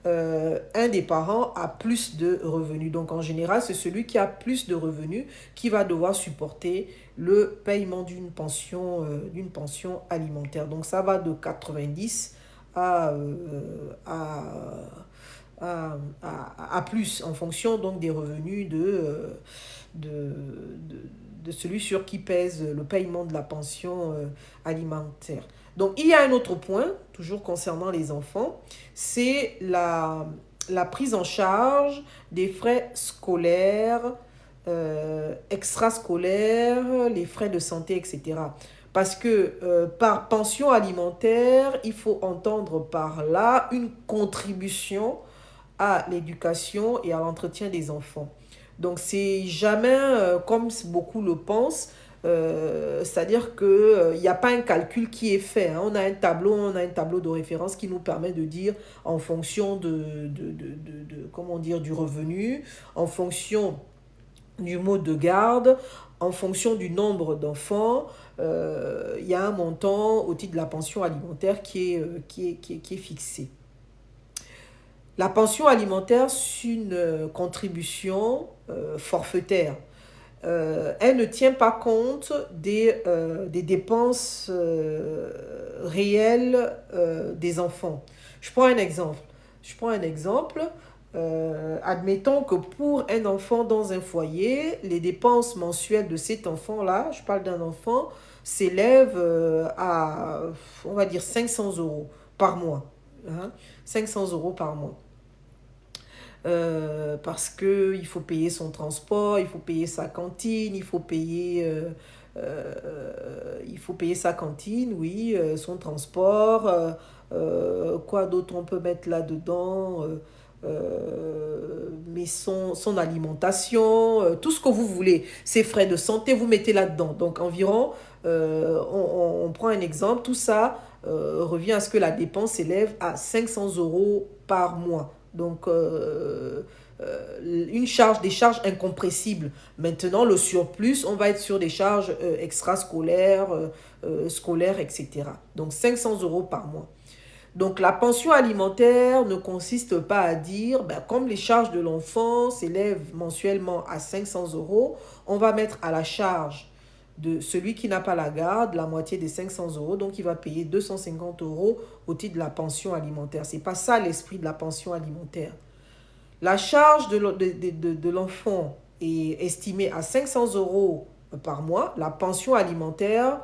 un des parents a plus de revenus. Donc en général, c'est celui qui a plus de revenus qui va devoir supporter le paiement d'une pension alimentaire. Donc ça va de 90 à plus en fonction donc des revenus de celui sur qui pèse le paiement de la pension alimentaire. Donc, il y a un autre point, toujours concernant les enfants, c'est la prise en charge des frais scolaires, extrascolaires, les frais de santé, etc. Parce que par pension alimentaire, il faut entendre par là une contribution à l'éducation et à l'entretien des enfants. Donc, c'est jamais, comme beaucoup le pensent, c'est-à-dire qu'il n'y a pas un calcul qui est fait. Hein. On a un tableau de référence qui nous permet de dire en fonction comment dire, du revenu, en fonction du mode de garde, en fonction du nombre d'enfants, il y a un montant au titre de la pension alimentaire qui est fixé. La pension alimentaire, c'est une contribution forfaitaire. Elle ne tient pas compte des dépenses réelles des enfants. Je prends un exemple. Admettons que pour un enfant dans un foyer, les dépenses mensuelles de cet enfant-là, je parle d'un enfant, s'élèvent à, on va dire, 500 euros par mois. Hein, 500 euros par mois. Parce qu'il faut payer son transport, il faut payer sa cantine, il faut payer sa cantine, oui, son transport, quoi d'autre on peut mettre là-dedans, mais son alimentation, tout ce que vous voulez, ses frais de santé, vous mettez là-dedans. Donc environ, on prend un exemple, tout ça revient à ce que la dépense s'élève à 500 euros par mois. Donc, des charges incompressibles. Maintenant, le surplus, on va être sur des charges extrascolaires, scolaires, etc. Donc, 500 euros par mois. Donc, la pension alimentaire ne consiste pas à dire, ben, comme les charges de l'enfant s'élèvent mensuellement à 500 euros, on va mettre à la charge de celui qui n'a pas la garde la moitié des 500 euros, donc il va payer 250 euros au titre de la pension alimentaire. Ce n'est pas ça l'esprit de la pension alimentaire. La charge de l'enfant est estimée à 500 euros par mois. La pension alimentaire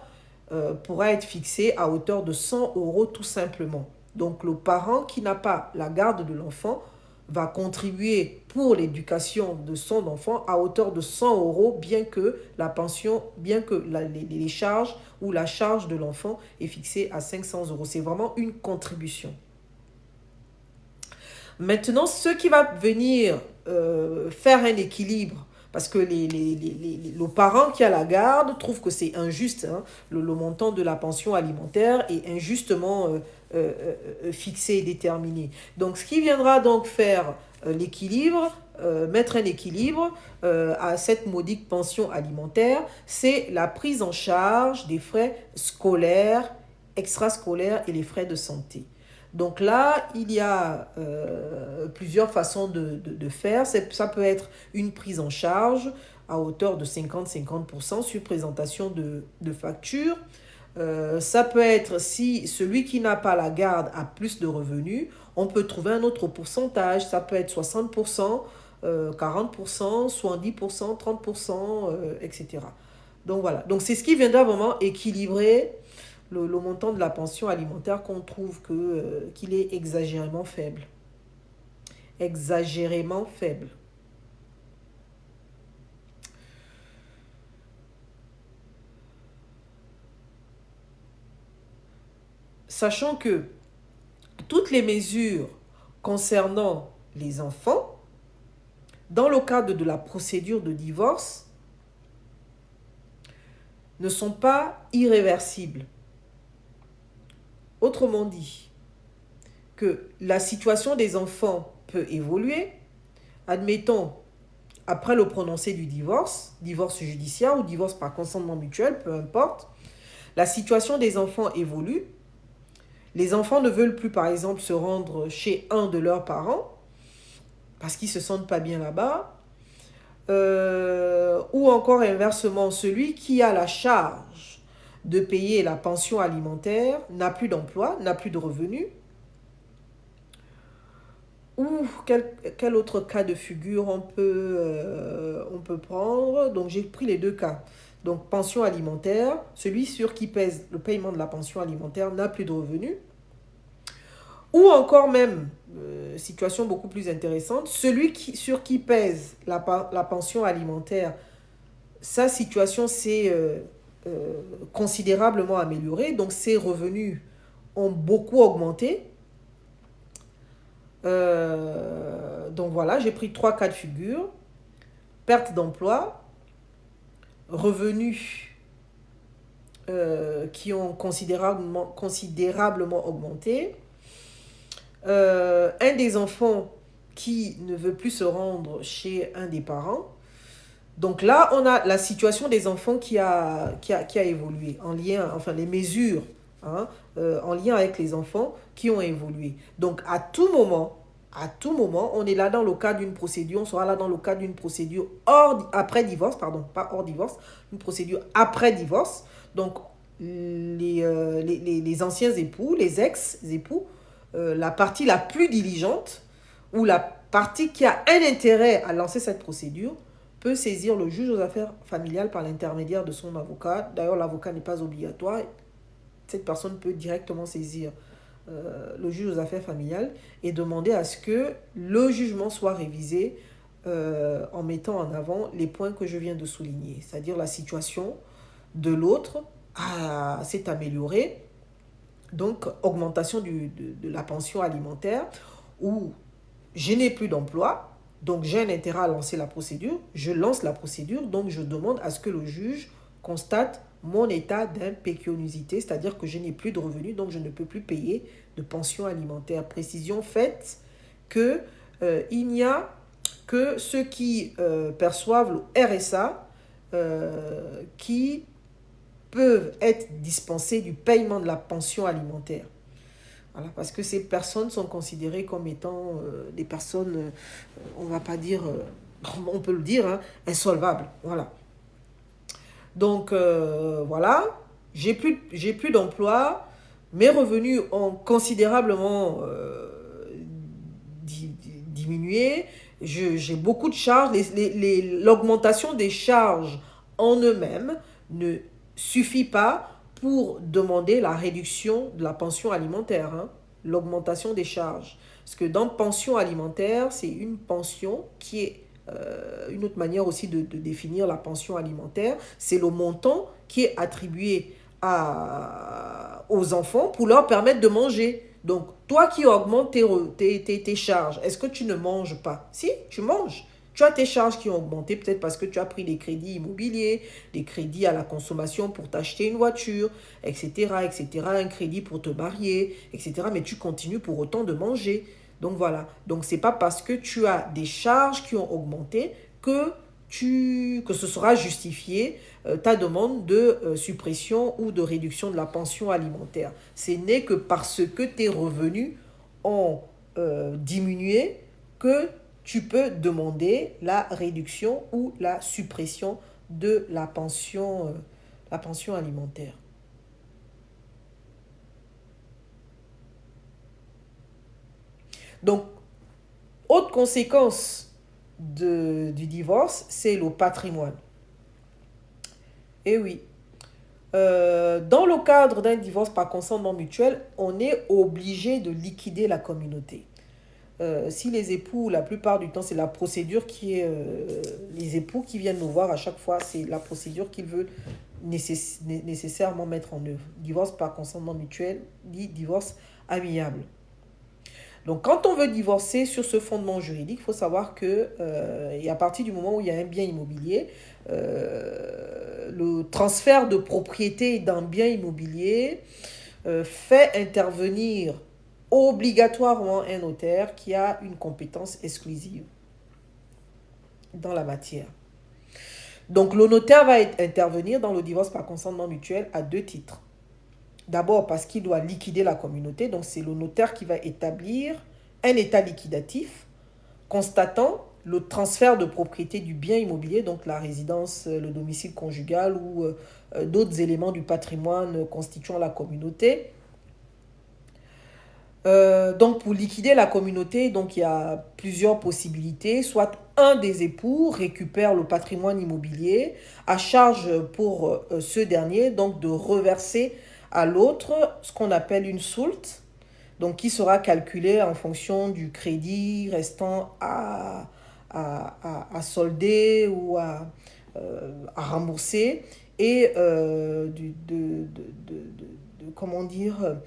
pourra être fixée à hauteur de 100 euros tout simplement. Donc le parent qui n'a pas la garde de l'enfant va contribuer pour l'éducation de son enfant à hauteur de 100 euros, bien que les charges ou la charge de l'enfant est fixée à 500 euros. C'est vraiment une contribution. Maintenant, ce qui va venir faire un équilibre, parce que le parent qui a la garde trouve que c'est injuste, hein, le montant de la pension alimentaire est injustement fixé et déterminé. Donc, ce qui viendra donc faire l'équilibre, mettre un équilibre à cette modique pension alimentaire, c'est la prise en charge des frais scolaires, extrascolaires et les frais de santé. Donc là, il y a plusieurs façons de faire. Ça peut être une prise en charge à hauteur de 50-50% sur présentation de facture. Ça peut être si celui qui n'a pas la garde a plus de revenus, on peut trouver un autre pourcentage. Ça peut être 60%, 40%, 70%, 30%, etc. Donc voilà. Donc c'est ce qui viendra vraiment équilibrer le montant de la pension alimentaire qu'on trouve qu'il est exagérément faible. Exagérément faible. Sachant que toutes les mesures concernant les enfants, dans le cadre de la procédure de divorce, ne sont pas irréversibles. Autrement dit, que la situation des enfants peut évoluer, admettons, après le prononcé du divorce judiciaire ou divorce par consentement mutuel, peu importe, la situation des enfants évolue. Les enfants ne veulent plus, par exemple, se rendre chez un de leurs parents parce qu'ils ne se sentent pas bien là-bas. Ou encore inversement, celui qui a la charge de payer la pension alimentaire n'a plus d'emploi, n'a plus de revenus. Ou quel autre cas de figure on peut prendre. Donc j'ai pris les deux cas. Donc pension alimentaire, celui sur qui pèse le paiement de la pension alimentaire n'a plus de revenus. Ou encore même, situation beaucoup plus intéressante, celui sur qui pèse la pension alimentaire, sa situation s'est considérablement améliorée, donc ses revenus ont beaucoup augmenté. Donc voilà, j'ai pris 3 cas de figure. Perte d'emploi, revenus qui ont considérablement augmenté, un des enfants qui ne veut plus se rendre chez un des parents, Donc là, on a la situation des enfants qui a évolué en lien, enfin les mesures hein, en lien avec les enfants qui ont évolué. Donc à tout moment, on est là dans le cadre d'une procédure, on sera là dans le cadre d'une procédure après divorce, pardon, pas hors divorce, une procédure après divorce. Donc les anciens époux, les ex-époux, la partie la plus diligente ou la partie qui a un intérêt à lancer cette procédure peut saisir le juge aux affaires familiales par l'intermédiaire de son avocat. D'ailleurs, l'avocat n'est pas obligatoire. Cette personne peut directement saisir le juge aux affaires familiales et demander à ce que le jugement soit révisé en mettant en avant les points que je viens de souligner. C'est-à-dire la situation de l'autre s'est améliorée. Donc, augmentation de la pension alimentaire ou je n'ai plus d'emploi, donc j'ai un intérêt à lancer la procédure, je lance la procédure, donc je demande à ce que le juge constate mon état d'impécuniosité, c'est-à-dire que je n'ai plus de revenus, donc je ne peux plus payer de pension alimentaire. Précision faite que il n'y a que ceux qui perçoivent le RSA qui peuvent être dispensés du paiement de la pension alimentaire. Voilà, parce que ces personnes sont considérées comme étant des personnes, on ne va pas dire, on peut le dire, hein, insolvables. Voilà. Donc, voilà, j'ai plus d'emploi, mes revenus ont considérablement diminué, j'ai beaucoup de charges, l'augmentation des charges en eux-mêmes ne suffit pas pour demander la réduction de la pension alimentaire, hein, l'augmentation des charges. Parce que dans pension alimentaire, c'est une pension qui est une autre manière aussi de définir la pension alimentaire, c'est le montant qui est attribué aux enfants pour leur permettre de manger. Donc, toi qui augmentes tes charges, est-ce que tu ne manges pas? Si, tu manges. Tu as tes charges qui ont augmenté, peut-être parce que tu as pris des crédits immobiliers, des crédits à la consommation pour t'acheter une voiture, etc., etc., un crédit pour te marier, etc. Mais tu continues pour autant de manger. Donc voilà. Donc c'est pas parce que tu as des charges qui ont augmenté que ce sera justifié ta demande de suppression ou de réduction de la pension alimentaire. Ce n'est que parce que tes revenus ont diminué que tu peux demander la réduction ou la suppression de la pension alimentaire. Donc, autre conséquence du divorce, c'est le patrimoine. Et oui, dans le cadre d'un divorce par consentement mutuel, on est obligé de liquider la communauté. Si les époux, la plupart du temps, c'est la procédure qui est... les époux qui viennent nous voir à chaque fois, c'est la procédure qu'ils veulent nécessairement mettre en œuvre. Divorce par consentement mutuel, dit divorce amiable. Donc, quand on veut divorcer sur ce fondement juridique, il faut savoir que et à partir du moment où il y a un bien immobilier, le transfert de propriété d'un bien immobilier fait intervenir obligatoirement un notaire qui a une compétence exclusive dans la matière. Donc, le notaire va intervenir dans le divorce par consentement mutuel à deux titres. D'abord parce qu'il doit liquider la communauté, donc c'est le notaire qui va établir un état liquidatif constatant le transfert de propriété du bien immobilier, donc la résidence, le domicile conjugal ou d'autres éléments du patrimoine constituant la communauté. Donc pour liquider la communauté, donc il y a plusieurs possibilités. Soit un des époux récupère le patrimoine immobilier à charge pour ce dernier, donc de reverser à l'autre ce qu'on appelle une soulte, donc qui sera calculée en fonction du crédit restant à solder ou à rembourser et comment dire,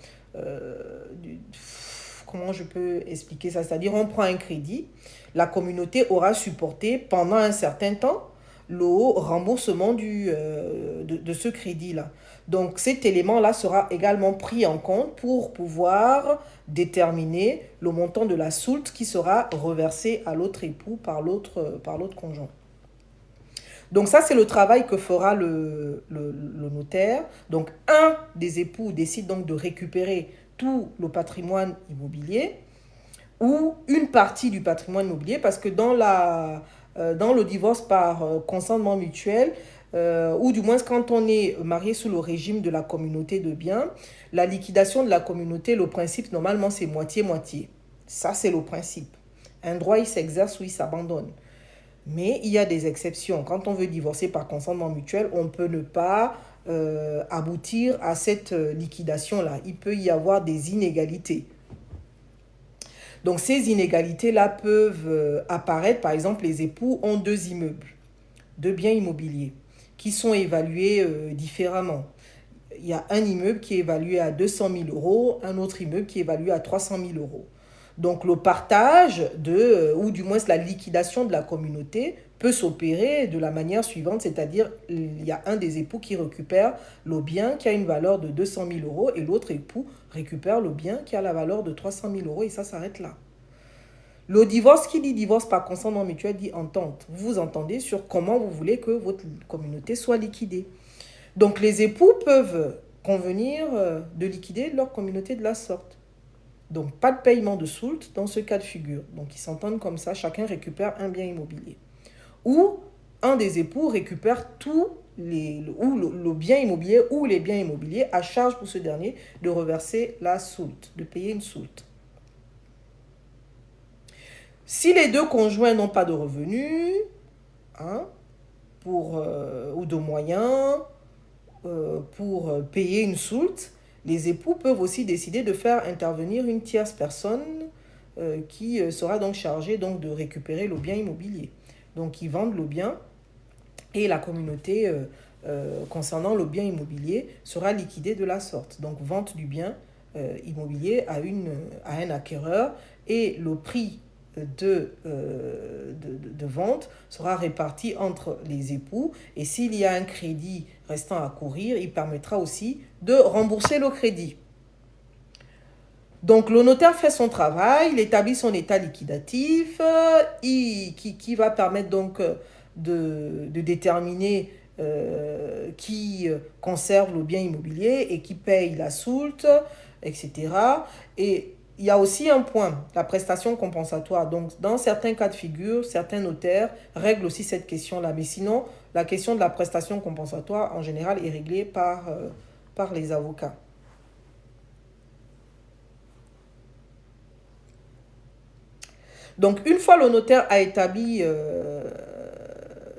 comment je peux expliquer ça? C'est-à-dire, on prend un crédit, la communauté aura supporté pendant un certain temps le remboursement de ce crédit-là. Donc, cet élément-là sera également pris en compte pour pouvoir déterminer le montant de la soulte qui sera reversé à l'autre époux par l'autre conjoint. Donc ça, c'est le travail que fera le notaire. Donc un des époux décide donc de récupérer tout le patrimoine immobilier ou une partie du patrimoine immobilier parce que dans le divorce par consentement mutuel, ou du moins quand on est marié sous le régime de la communauté de biens, la liquidation de la communauté, le principe normalement c'est moitié-moitié. Ça c'est le principe. Un droit il s'exerce ou il s'abandonne. Mais il y a des exceptions. Quand on veut divorcer par consentement mutuel, on peut ne pas aboutir à cette liquidation-là. Il peut y avoir des inégalités. Donc ces inégalités-là peuvent apparaître. Par exemple, les époux ont deux immeubles, deux biens immobiliers, qui sont évalués différemment. Il y a un immeuble qui est évalué à 200 000 euros, un autre immeuble qui est évalué à 300 000 euros. Donc le partage ou du moins la liquidation de la communauté peut s'opérer de la manière suivante, c'est-à-dire il y a un des époux qui récupère le bien qui a une valeur de 200 000 euros et l'autre époux récupère le bien qui a la valeur de 300 000 euros et ça s'arrête là. Le divorce, qui dit divorce par consentement mutuel, dit entente. Vous vous entendez sur comment vous voulez que votre communauté soit liquidée. Donc les époux peuvent convenir de liquider leur communauté de la sorte. Donc pas de paiement de soult dans ce cas de figure. Donc ils s'entendent comme ça, chacun récupère un bien immobilier. Ou un des époux récupère le bien immobilier ou les biens immobiliers à charge pour ce dernier de reverser la soult, de payer une soult. Si les deux conjoints n'ont pas de revenus ou de moyens pour payer une soult, les époux peuvent aussi décider de faire intervenir une tierce personne qui sera donc chargée donc, de récupérer le bien immobilier. Donc ils vendent le bien et la communauté concernant le bien immobilier sera liquidée de la sorte. Donc vente du bien immobilier à un acquéreur et le prix de vente sera réparti entre les époux et s'il y a un crédit restant à courir, il permettra aussi de rembourser le crédit. Donc le notaire fait son travail, il établit son état liquidatif qui va permettre donc de déterminer qui conserve le bien immobilier et qui paye la soult, etc. Et il y a aussi un point, la prestation compensatoire. Donc, dans certains cas de figure, certains notaires règlent aussi cette question-là. Mais sinon, la question de la prestation compensatoire, en général, est réglée par les avocats. Donc, une fois le notaire a établi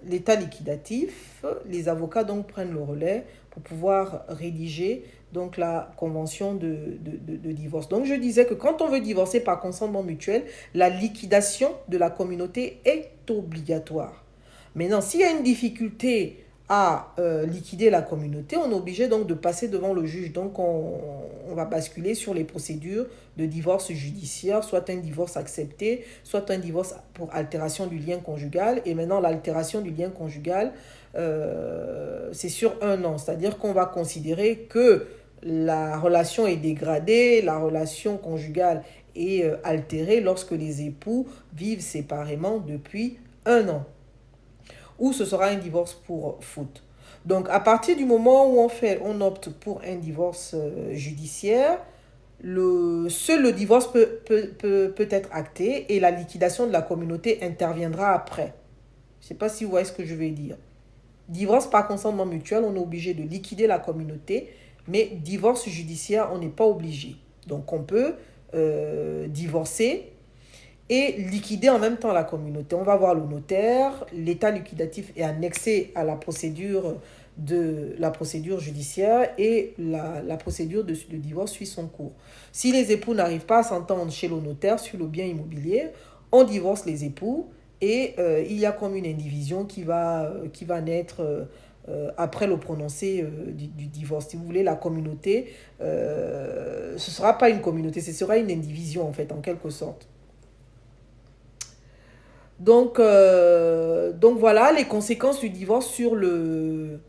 l'état liquidatif, les avocats donc prennent le relais pour pouvoir rédiger donc la convention de divorce. Donc je disais que quand on veut divorcer par consentement mutuel, la liquidation de la communauté est obligatoire. Maintenant, s'il y a une difficulté à liquider la communauté, on est obligé donc de passer devant le juge. Donc on va basculer sur les procédures de divorce judiciaire, soit un divorce accepté, soit un divorce pour altération du lien conjugal. Et maintenant, l'altération du lien conjugal, c'est sur 1 an. C'est-à-dire qu'on va considérer que la relation est dégradée, la relation conjugale est altérée lorsque les époux vivent séparément depuis 1 an. Ou ce sera un divorce pour faute. Donc à partir du moment où on opte pour un divorce judiciaire, seul le divorce peut être acté et la liquidation de la communauté interviendra après. Je ne sais pas si vous voyez ce que je vais dire. Divorce par consentement mutuel, on est obligé de liquider la communauté, mais divorce judiciaire, on n'est pas obligé. Donc on peut divorcer et liquider en même temps la communauté. On va voir le notaire, l'état liquidatif est annexé à la procédure judiciaire et la procédure de divorce suit son cours. Si les époux n'arrivent pas à s'entendre chez le notaire sur le bien immobilier, on divorce les époux et il y a comme une indivision qui va naître après le prononcé du divorce. Si vous voulez, la communauté, ce ne sera pas une communauté, ce sera une indivision en fait, en quelque sorte. Donc voilà les conséquences du divorce sur le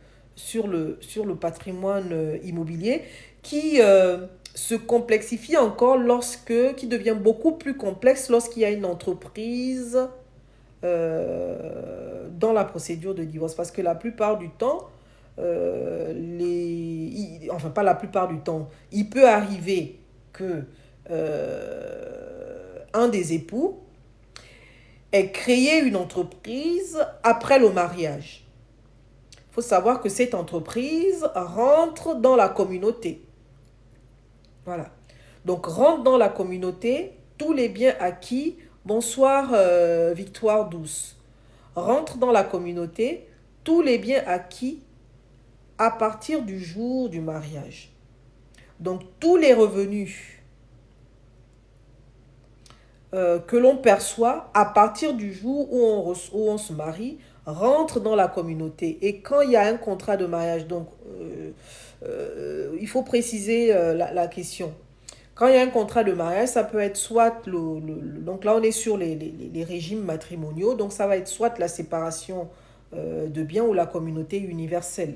patrimoine immobilier qui se complexifie encore qui devient beaucoup plus complexe lorsqu'il y a une entreprise dans la procédure de divorce. Parce que la plupart du temps, enfin pas la plupart du temps, il peut arriver que un des époux ait créé une entreprise après le mariage. Il faut savoir que cette entreprise rentre dans la communauté. Voilà. Donc, rentre dans la communauté tous les biens acquis. Bonsoir, Victoire Douce. Rentre dans la communauté tous les biens acquis à partir du jour du mariage. Donc, tous les revenus que l'on perçoit à partir du jour où on se marie rentrent dans la communauté. Et quand il y a un contrat de mariage, donc il faut préciser la question. Quand il y a un contrat de mariage, ça peut être soit donc là on est sur les régimes matrimoniaux, donc ça va être soit la séparation de biens ou la communauté universelle.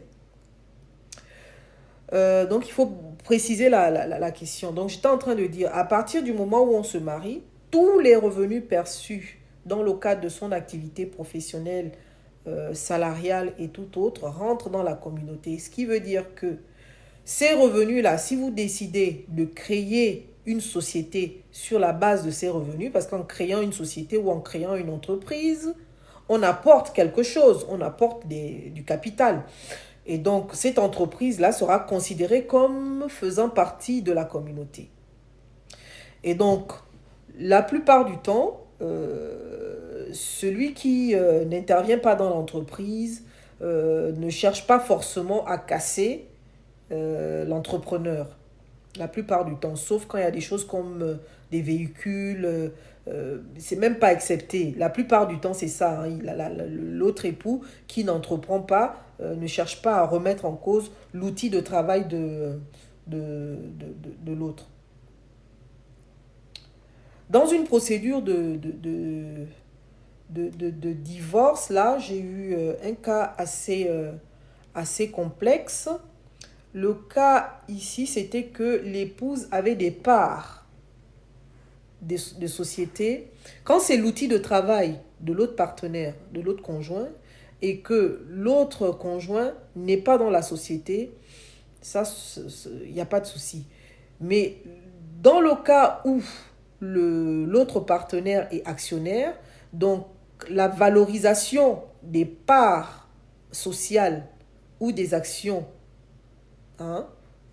Donc il faut préciser la question. Donc j'étais en train de dire, à partir du moment où on se marie, tous les revenus perçus dans le cadre de son activité professionnelle, salariale et tout autre rentrent dans la communauté. Ce qui veut dire que ces revenus-là, si vous décidez de créer une société sur la base de ces revenus, parce qu'en créant une société ou en créant une entreprise, on apporte quelque chose, on apporte du capital. Et donc, cette entreprise-là sera considérée comme faisant partie de la communauté. Et donc, la plupart du temps, celui qui n'intervient pas dans l'entreprise ne cherche pas forcément à casser l'entrepreneur. La plupart du temps, sauf quand il y a des choses comme des véhicules, c'est même pas accepté. La plupart du temps, c'est ça. Hein, l'autre époux qui n'entreprend pas ne cherche pas à remettre en cause l'outil de travail de l'autre. Dans une procédure de divorce, là, j'ai eu un cas assez complexe. Le cas ici, c'était que l'épouse avait des parts de société. Quand c'est l'outil de travail de l'autre partenaire, de l'autre conjoint, et que l'autre conjoint n'est pas dans la société, ça, il n'y a pas de souci. Mais dans le cas où l'autre partenaire est actionnaire, donc la valorisation des parts sociales ou des actions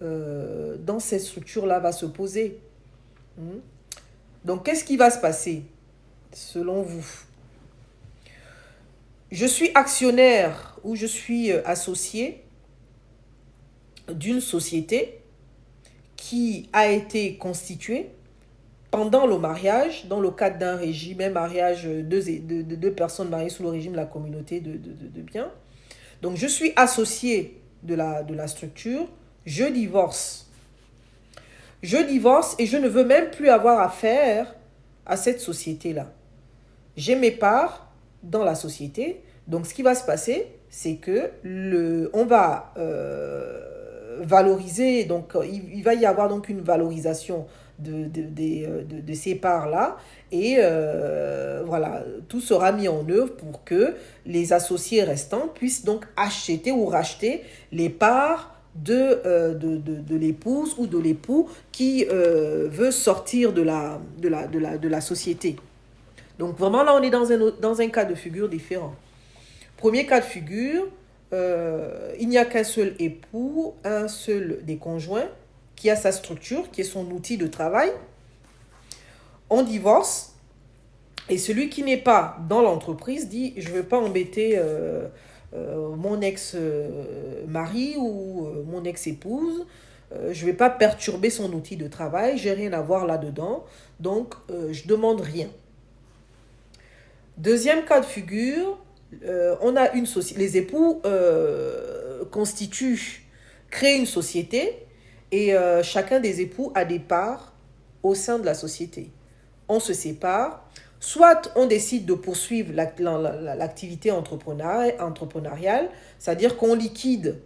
dans cette structure-là va se poser. Donc, qu'est-ce qui va se passer selon vous? Je suis actionnaire ou je suis associé d'une société qui a été constituée pendant le mariage, dans le cadre d'un régime, un mariage de deux personnes mariées sous le régime de la communauté de biens. Donc, je suis associé de la structure, je divorce. Je divorce et je ne veux même plus avoir affaire à cette société-là. J'ai mes parts dans la société. Donc, ce qui va se passer, c'est que on va valoriser, donc il va y avoir donc une valorisation de ces parts-là. Et voilà, tout sera mis en œuvre pour que les associés restants puissent donc acheter ou racheter les parts de l'épouse ou de l'époux qui veut sortir de la société. Donc vraiment là, on est dans un cas de figure différent. Premier cas de figure, il n'y a qu'un seul époux, un seul des conjoints qui a sa structure, qui est son outil de travail. On divorce et celui qui n'est pas dans l'entreprise dit « je ne veux pas embêter mon ex-mari ou mon ex-épouse, je ne vais pas perturber son outil de travail, j'ai rien à voir là-dedans, donc je ne demande rien. » Deuxième cas de figure, on a une société, les époux créent une société et chacun des époux a des parts au sein de la société. On se sépare, soit on décide de poursuivre l'activité entrepreneuriale, c'est-à-dire qu'on liquide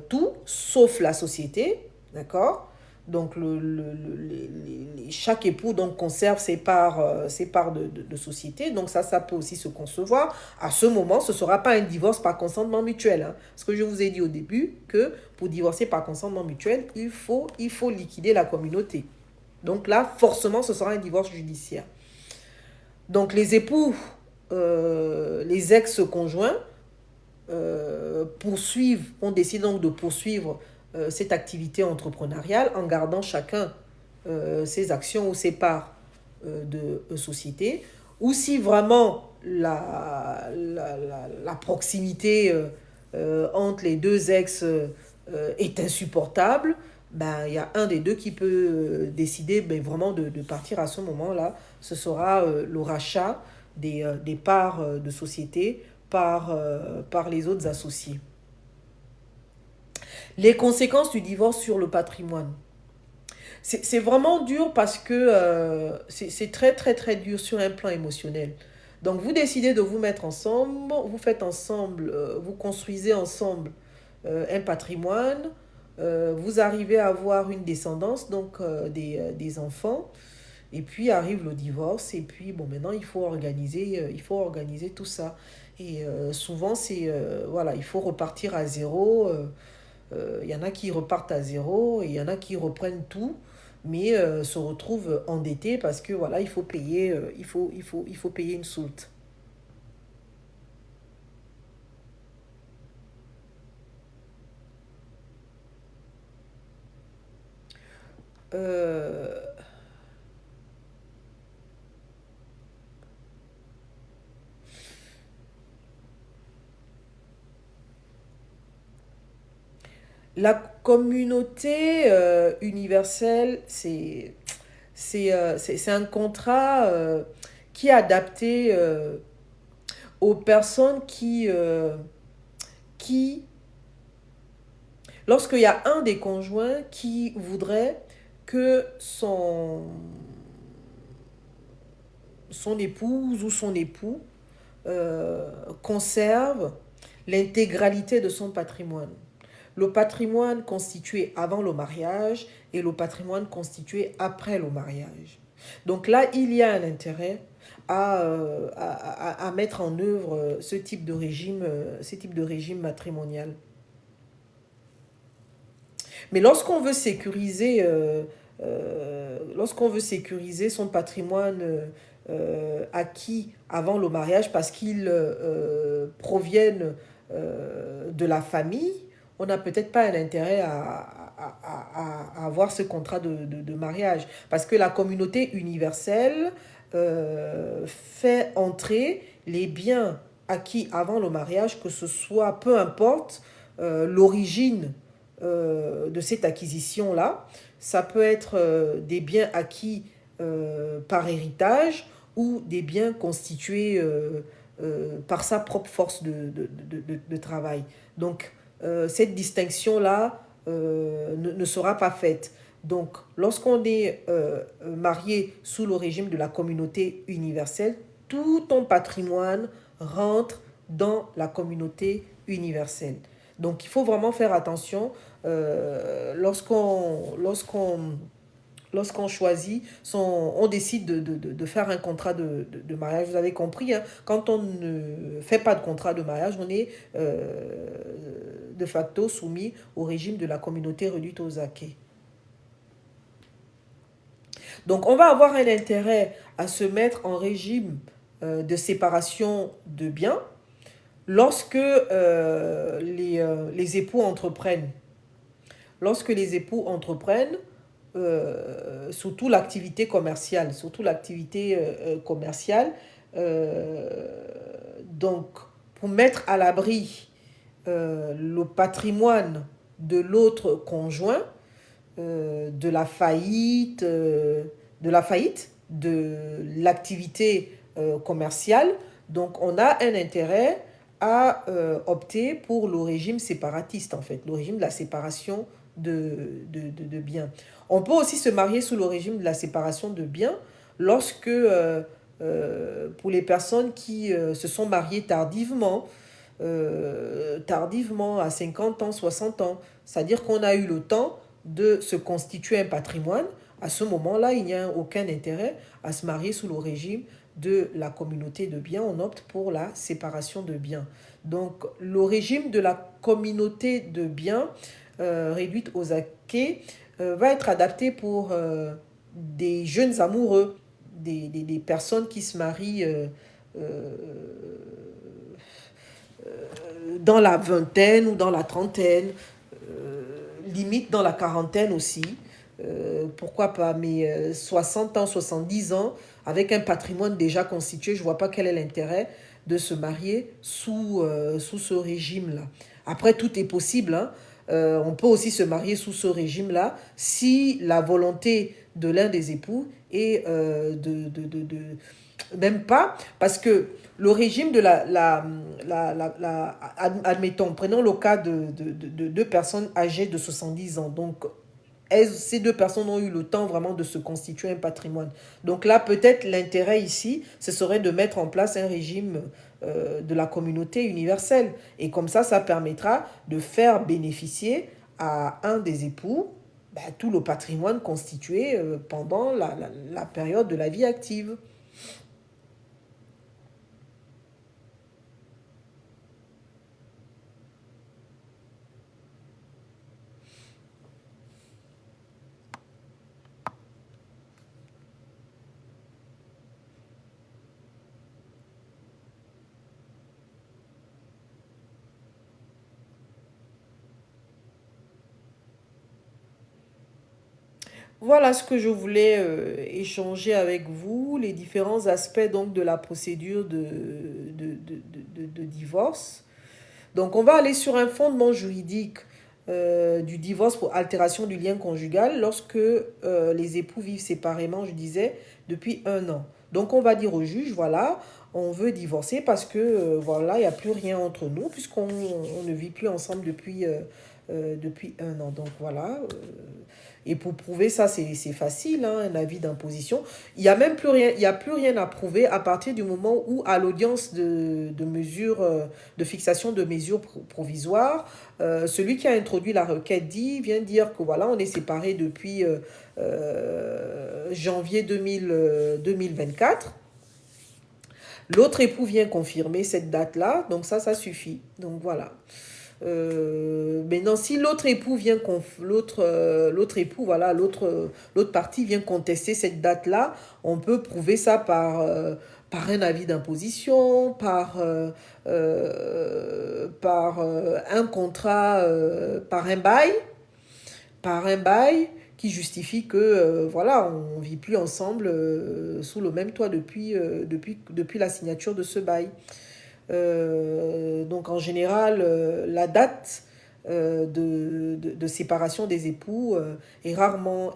tout sauf la société, d'accord? Donc, chaque époux donc, conserve ses parts de société. Donc, ça peut aussi se concevoir. À ce moment, ce ne sera pas un divorce par consentement mutuel. Hein. Parce que je vous ai dit au début que pour divorcer par consentement mutuel, il faut liquider la communauté. Donc là, forcément, ce sera un divorce judiciaire. Donc, les époux, les ex-conjoints, on décide donc de poursuivre cette activité entrepreneuriale en gardant chacun ses actions ou ses parts de société. Ou si vraiment la proximité entre les deux ex est insupportable, ben, il y a un des deux qui peut décider ben, vraiment de partir à ce moment-là. Ce sera le rachat des parts de société par les autres associés. Les conséquences du divorce sur le patrimoine. C'est vraiment dur parce que c'est très très très dur sur un plan émotionnel. Donc vous décidez de vous mettre ensemble, vous faites ensemble, vous construisez ensemble un patrimoine, vous arrivez à avoir une descendance, donc des enfants, et puis arrive le divorce, et puis bon maintenant il faut organiser tout ça. Et souvent voilà, il faut repartir à zéro. Il y en a qui repartent à zéro et il y en a qui reprennent tout, mais se retrouvent endettés parce que voilà, il faut payer, il faut payer une soulte. Euh, la communauté universelle, c'est un contrat qui est adapté aux personnes qui, lorsqu'il y a un des conjoints qui voudrait que son épouse ou son époux conserve l'intégralité de son patrimoine. Le patrimoine constitué avant le mariage et le patrimoine constitué après le mariage. Donc là, il y a un intérêt à mettre en œuvre ce type de régime matrimonial. Mais lorsqu'on veut sécuriser son patrimoine acquis avant le mariage parce qu'ils proviennent de la famille, on n'a peut-être pas un intérêt à avoir ce contrat de mariage. Parce que la communauté universelle fait entrer les biens acquis avant le mariage, que ce soit, peu importe l'origine de cette acquisition-là. Ça peut être des biens acquis par héritage ou des biens constitués par sa propre force de travail. Donc, cette distinction-là ne sera pas faite. Donc, lorsqu'on est marié sous le régime de la communauté universelle, tout ton patrimoine rentre dans la communauté universelle. Donc, il faut vraiment faire attention lorsqu'on choisit, on décide de faire un contrat de mariage. Vous avez compris, hein, quand on ne fait pas de contrat de mariage, on est de facto soumis au régime de la communauté réduite aux acquis. Donc, on va avoir un intérêt à se mettre en régime de séparation de biens lorsque les époux entreprennent. Lorsque les époux entreprennent, surtout l'activité commerciale, donc pour mettre à l'abri le patrimoine de l'autre conjoint, de l'activité commerciale. Donc, on a un intérêt à opter pour le régime séparatiste, en fait, le régime de la séparation de biens. On peut aussi se marier sous le régime de la séparation de biens lorsque, pour les personnes qui se sont mariées tardivement, à 50 ans, 60 ans, c'est-à-dire qu'on a eu le temps de se constituer un patrimoine, à ce moment-là, il n'y a aucun intérêt à se marier sous le régime de la communauté de biens. On opte pour la séparation de biens. Donc, le régime de la communauté de biens réduite aux acquets va être adapté pour des jeunes amoureux, des personnes qui se marient euh, dans la vingtaine ou dans la trentaine, limite dans la quarantaine aussi. Pourquoi pas, mais 60 ans, 70 ans, avec un patrimoine déjà constitué, je ne vois pas quel est l'intérêt de se marier sous ce régime-là. Après, tout est possible, hein. On peut aussi se marier sous ce régime-là si la volonté de l'un des époux est même pas, parce que le régime de admettons, prenons le cas de deux personnes âgées de 70 ans. Donc, ces deux personnes ont eu le temps vraiment de se constituer un patrimoine. Donc là, peut-être l'intérêt ici, ce serait de mettre en place un régime de la communauté universelle. Et comme ça permettra de faire bénéficier à un des époux tout le patrimoine constitué pendant la période de la vie active. Voilà ce que je voulais échanger avec vous, les différents aspects donc de la procédure de divorce. Donc on va aller sur un fondement juridique du divorce pour altération du lien conjugal lorsque les époux vivent séparément, je disais, depuis 1 an. Donc on va dire au juge, voilà, on veut divorcer parce que voilà, il n'y a plus rien entre nous puisqu'on ne vit plus ensemble depuis 1 an. Donc voilà. Et pour prouver ça, c'est facile, hein, un avis d'imposition. Il n'y a même plus rien, il y a plus rien à prouver à partir du moment où, à l'audience de mesures, de fixation de mesures provisoires, celui qui a introduit la requête vient dire que voilà, on est séparés depuis janvier 2024. L'autre époux vient confirmer cette date-là, donc ça suffit. Donc voilà. Maintenant, si l'autre époux vient l'autre époux, voilà, l'autre partie vient contester cette date-là, on peut prouver ça par un avis d'imposition, par un contrat, par un bail qui justifie que voilà, on vit plus ensemble sous le même toit depuis la signature de ce bail. Donc en général, la date de séparation des époux est rarement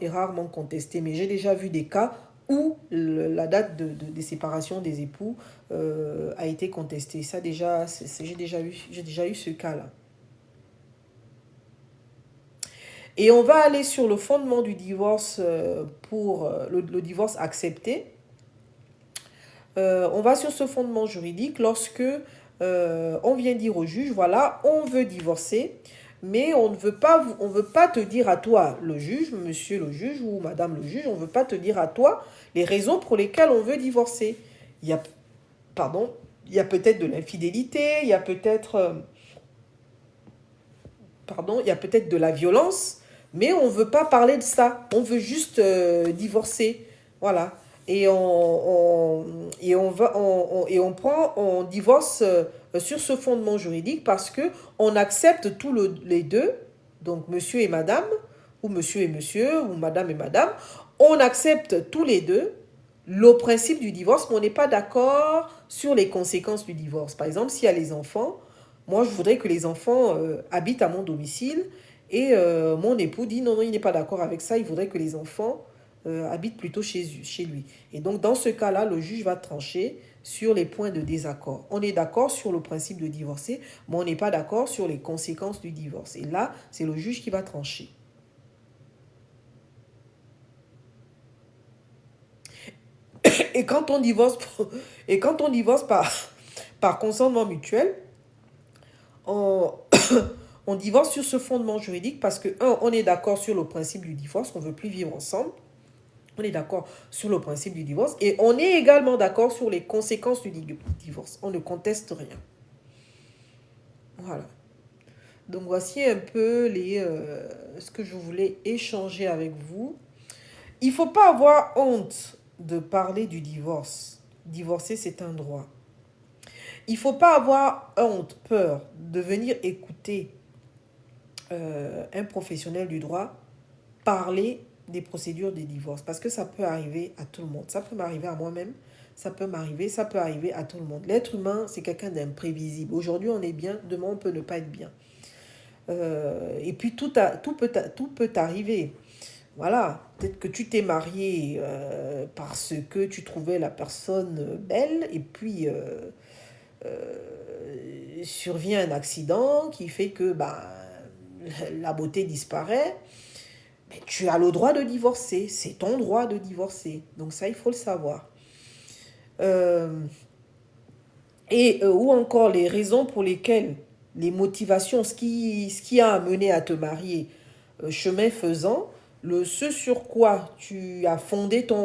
contestée. Mais j'ai déjà vu des cas où la date de séparation des époux a été contestée. Ça déjà, j'ai déjà eu ce cas-là. Et on va aller sur le fondement du divorce pour le divorce accepté. On va sur ce fondement juridique lorsque on vient dire au juge, voilà, on veut divorcer, mais on veut pas te dire à toi, le juge, monsieur le juge ou madame le juge, on ne veut pas te dire à toi les raisons pour lesquelles on veut divorcer. Il y a, pardon, il y a peut-être de l'infidélité, il y a peut-être, il y a peut-être de la violence, mais on ne veut pas parler de ça. On veut juste divorcer. Voilà. On divorce sur ce fondement juridique parce que on accepte les deux, donc monsieur et madame, ou monsieur et monsieur, ou madame et madame, on accepte tous les deux le principe du divorce, mais on n'est pas d'accord sur les conséquences du divorce. Par exemple, s'il y a les enfants, moi je voudrais que les enfants habitent à mon domicile et mon époux dit non, non, il n'est pas d'accord avec ça, il voudrait que les enfants habite plutôt chez lui. Et donc, dans ce cas-là, le juge va trancher sur les points de désaccord. On est d'accord sur le principe de divorcer, mais on n'est pas d'accord sur les conséquences du divorce. Et là, c'est le juge qui va trancher. Et quand on divorce, par consentement mutuel, on, On divorce sur ce fondement juridique parce que, un, on est d'accord sur le principe du divorce, on ne veut plus vivre ensemble. On est d'accord sur le principe du divorce et on est également d'accord sur les conséquences du divorce. On ne conteste rien. Voilà. Donc, voici un peu ce que je voulais échanger avec vous. Il ne faut pas avoir honte de parler du divorce. Divorcer, c'est un droit. Il ne faut pas avoir honte, peur de venir écouter un professionnel du droit parler des procédures de divorce. Parce que ça peut arriver à tout le monde. Ça peut m'arriver à moi-même. Ça peut arriver à tout le monde. L'être humain, c'est quelqu'un d'imprévisible. Aujourd'hui, on est bien. Demain, on peut ne pas être bien. Et puis, tout peut arriver. Voilà, peut-être que tu t'es marié parce que tu trouvais la personne belle et puis survient un accident qui fait que la beauté disparaît. Mais tu as le droit de divorcer, c'est ton droit de divorcer. Donc ça, il faut le savoir. Ou encore les raisons pour lesquelles, les motivations, ce qui a amené à te marier, chemin faisant, ce sur quoi tu as fondé ta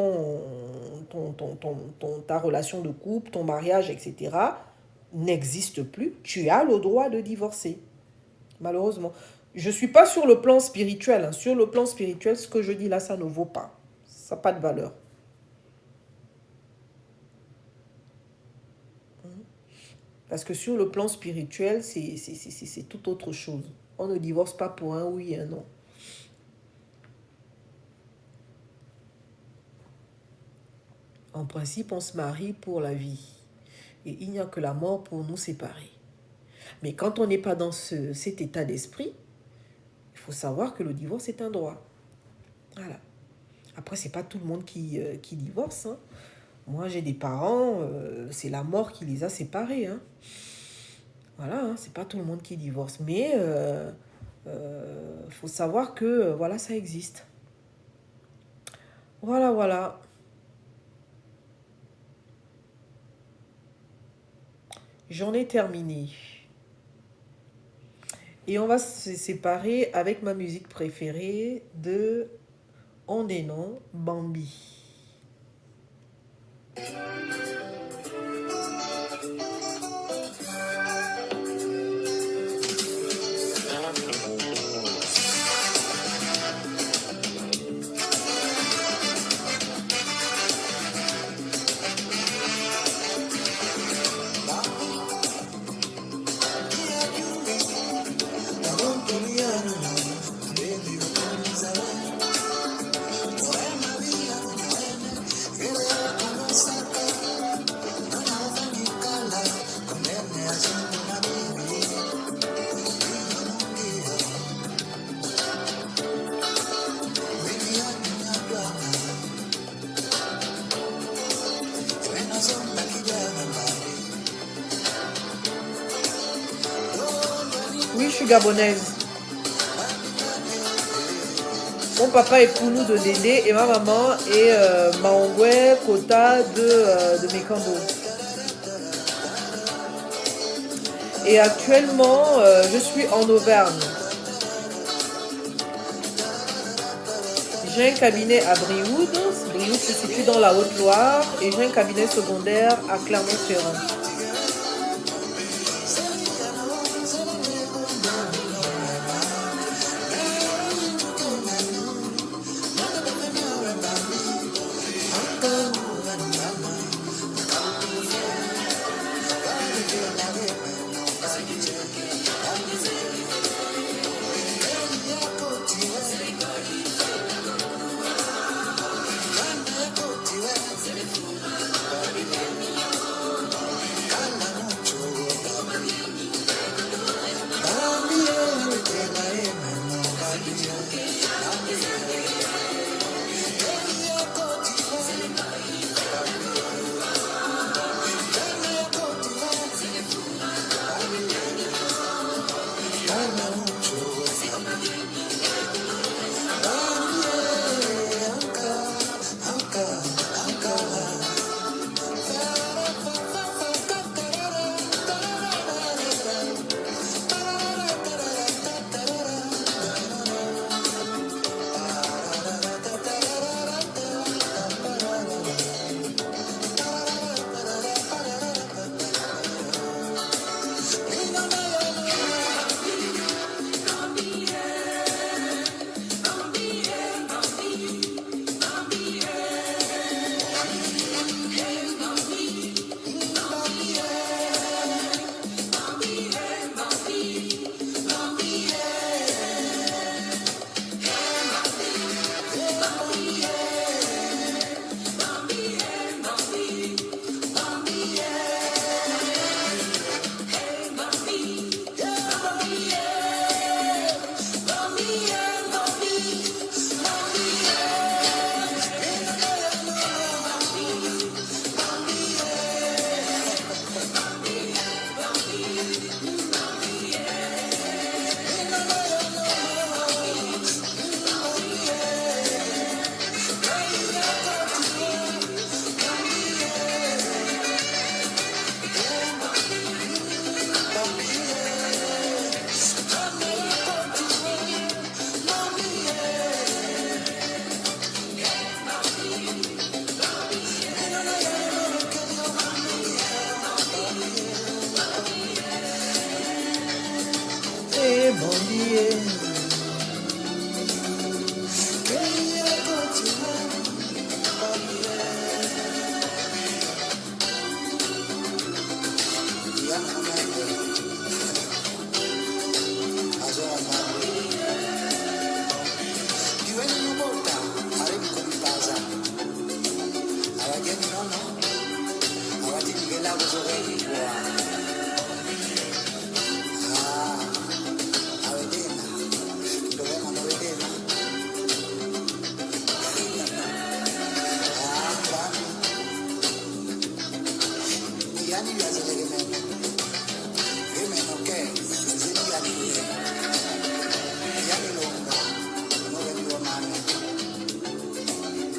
relation de couple, ton mariage, etc., n'existe plus. Tu as le droit de divorcer, malheureusement. Je ne suis pas sur le plan spirituel. Hein. Sur le plan spirituel, ce que je dis là, ça ne vaut pas. Ça n'a pas de valeur. Parce que sur le plan spirituel, c'est tout autre chose. On ne divorce pas pour un oui et un non. En principe, on se marie pour la vie. Et il n'y a que la mort pour nous séparer. Mais quand on n'est pas dans cet état d'esprit, il faut savoir que le divorce est un droit. Voilà. Après, ce n'est pas tout le monde qui divorce. Hein. Moi, j'ai des parents, c'est la mort qui les a séparés. Hein. Voilà, hein, c'est pas tout le monde qui divorce. Mais faut savoir que, voilà, ça existe. Voilà, voilà. J'en ai terminé. Et on va se séparer avec ma musique préférée de Ondenon, Bambi. Oui, je suis gabonaise. Mon papa est Pounou de Délé et ma maman est Maongwe Kota de Mekambo. Et actuellement, je suis en Auvergne. J'ai un cabinet à Brioude. Brioude se situe dans la Haute-Loire. Et j'ai un cabinet secondaire à Clermont-Ferrand.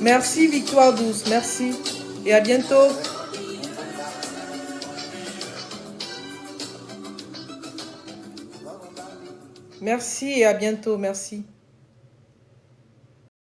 Merci Victoire Douce, merci. Et à bientôt. Merci et à bientôt, merci.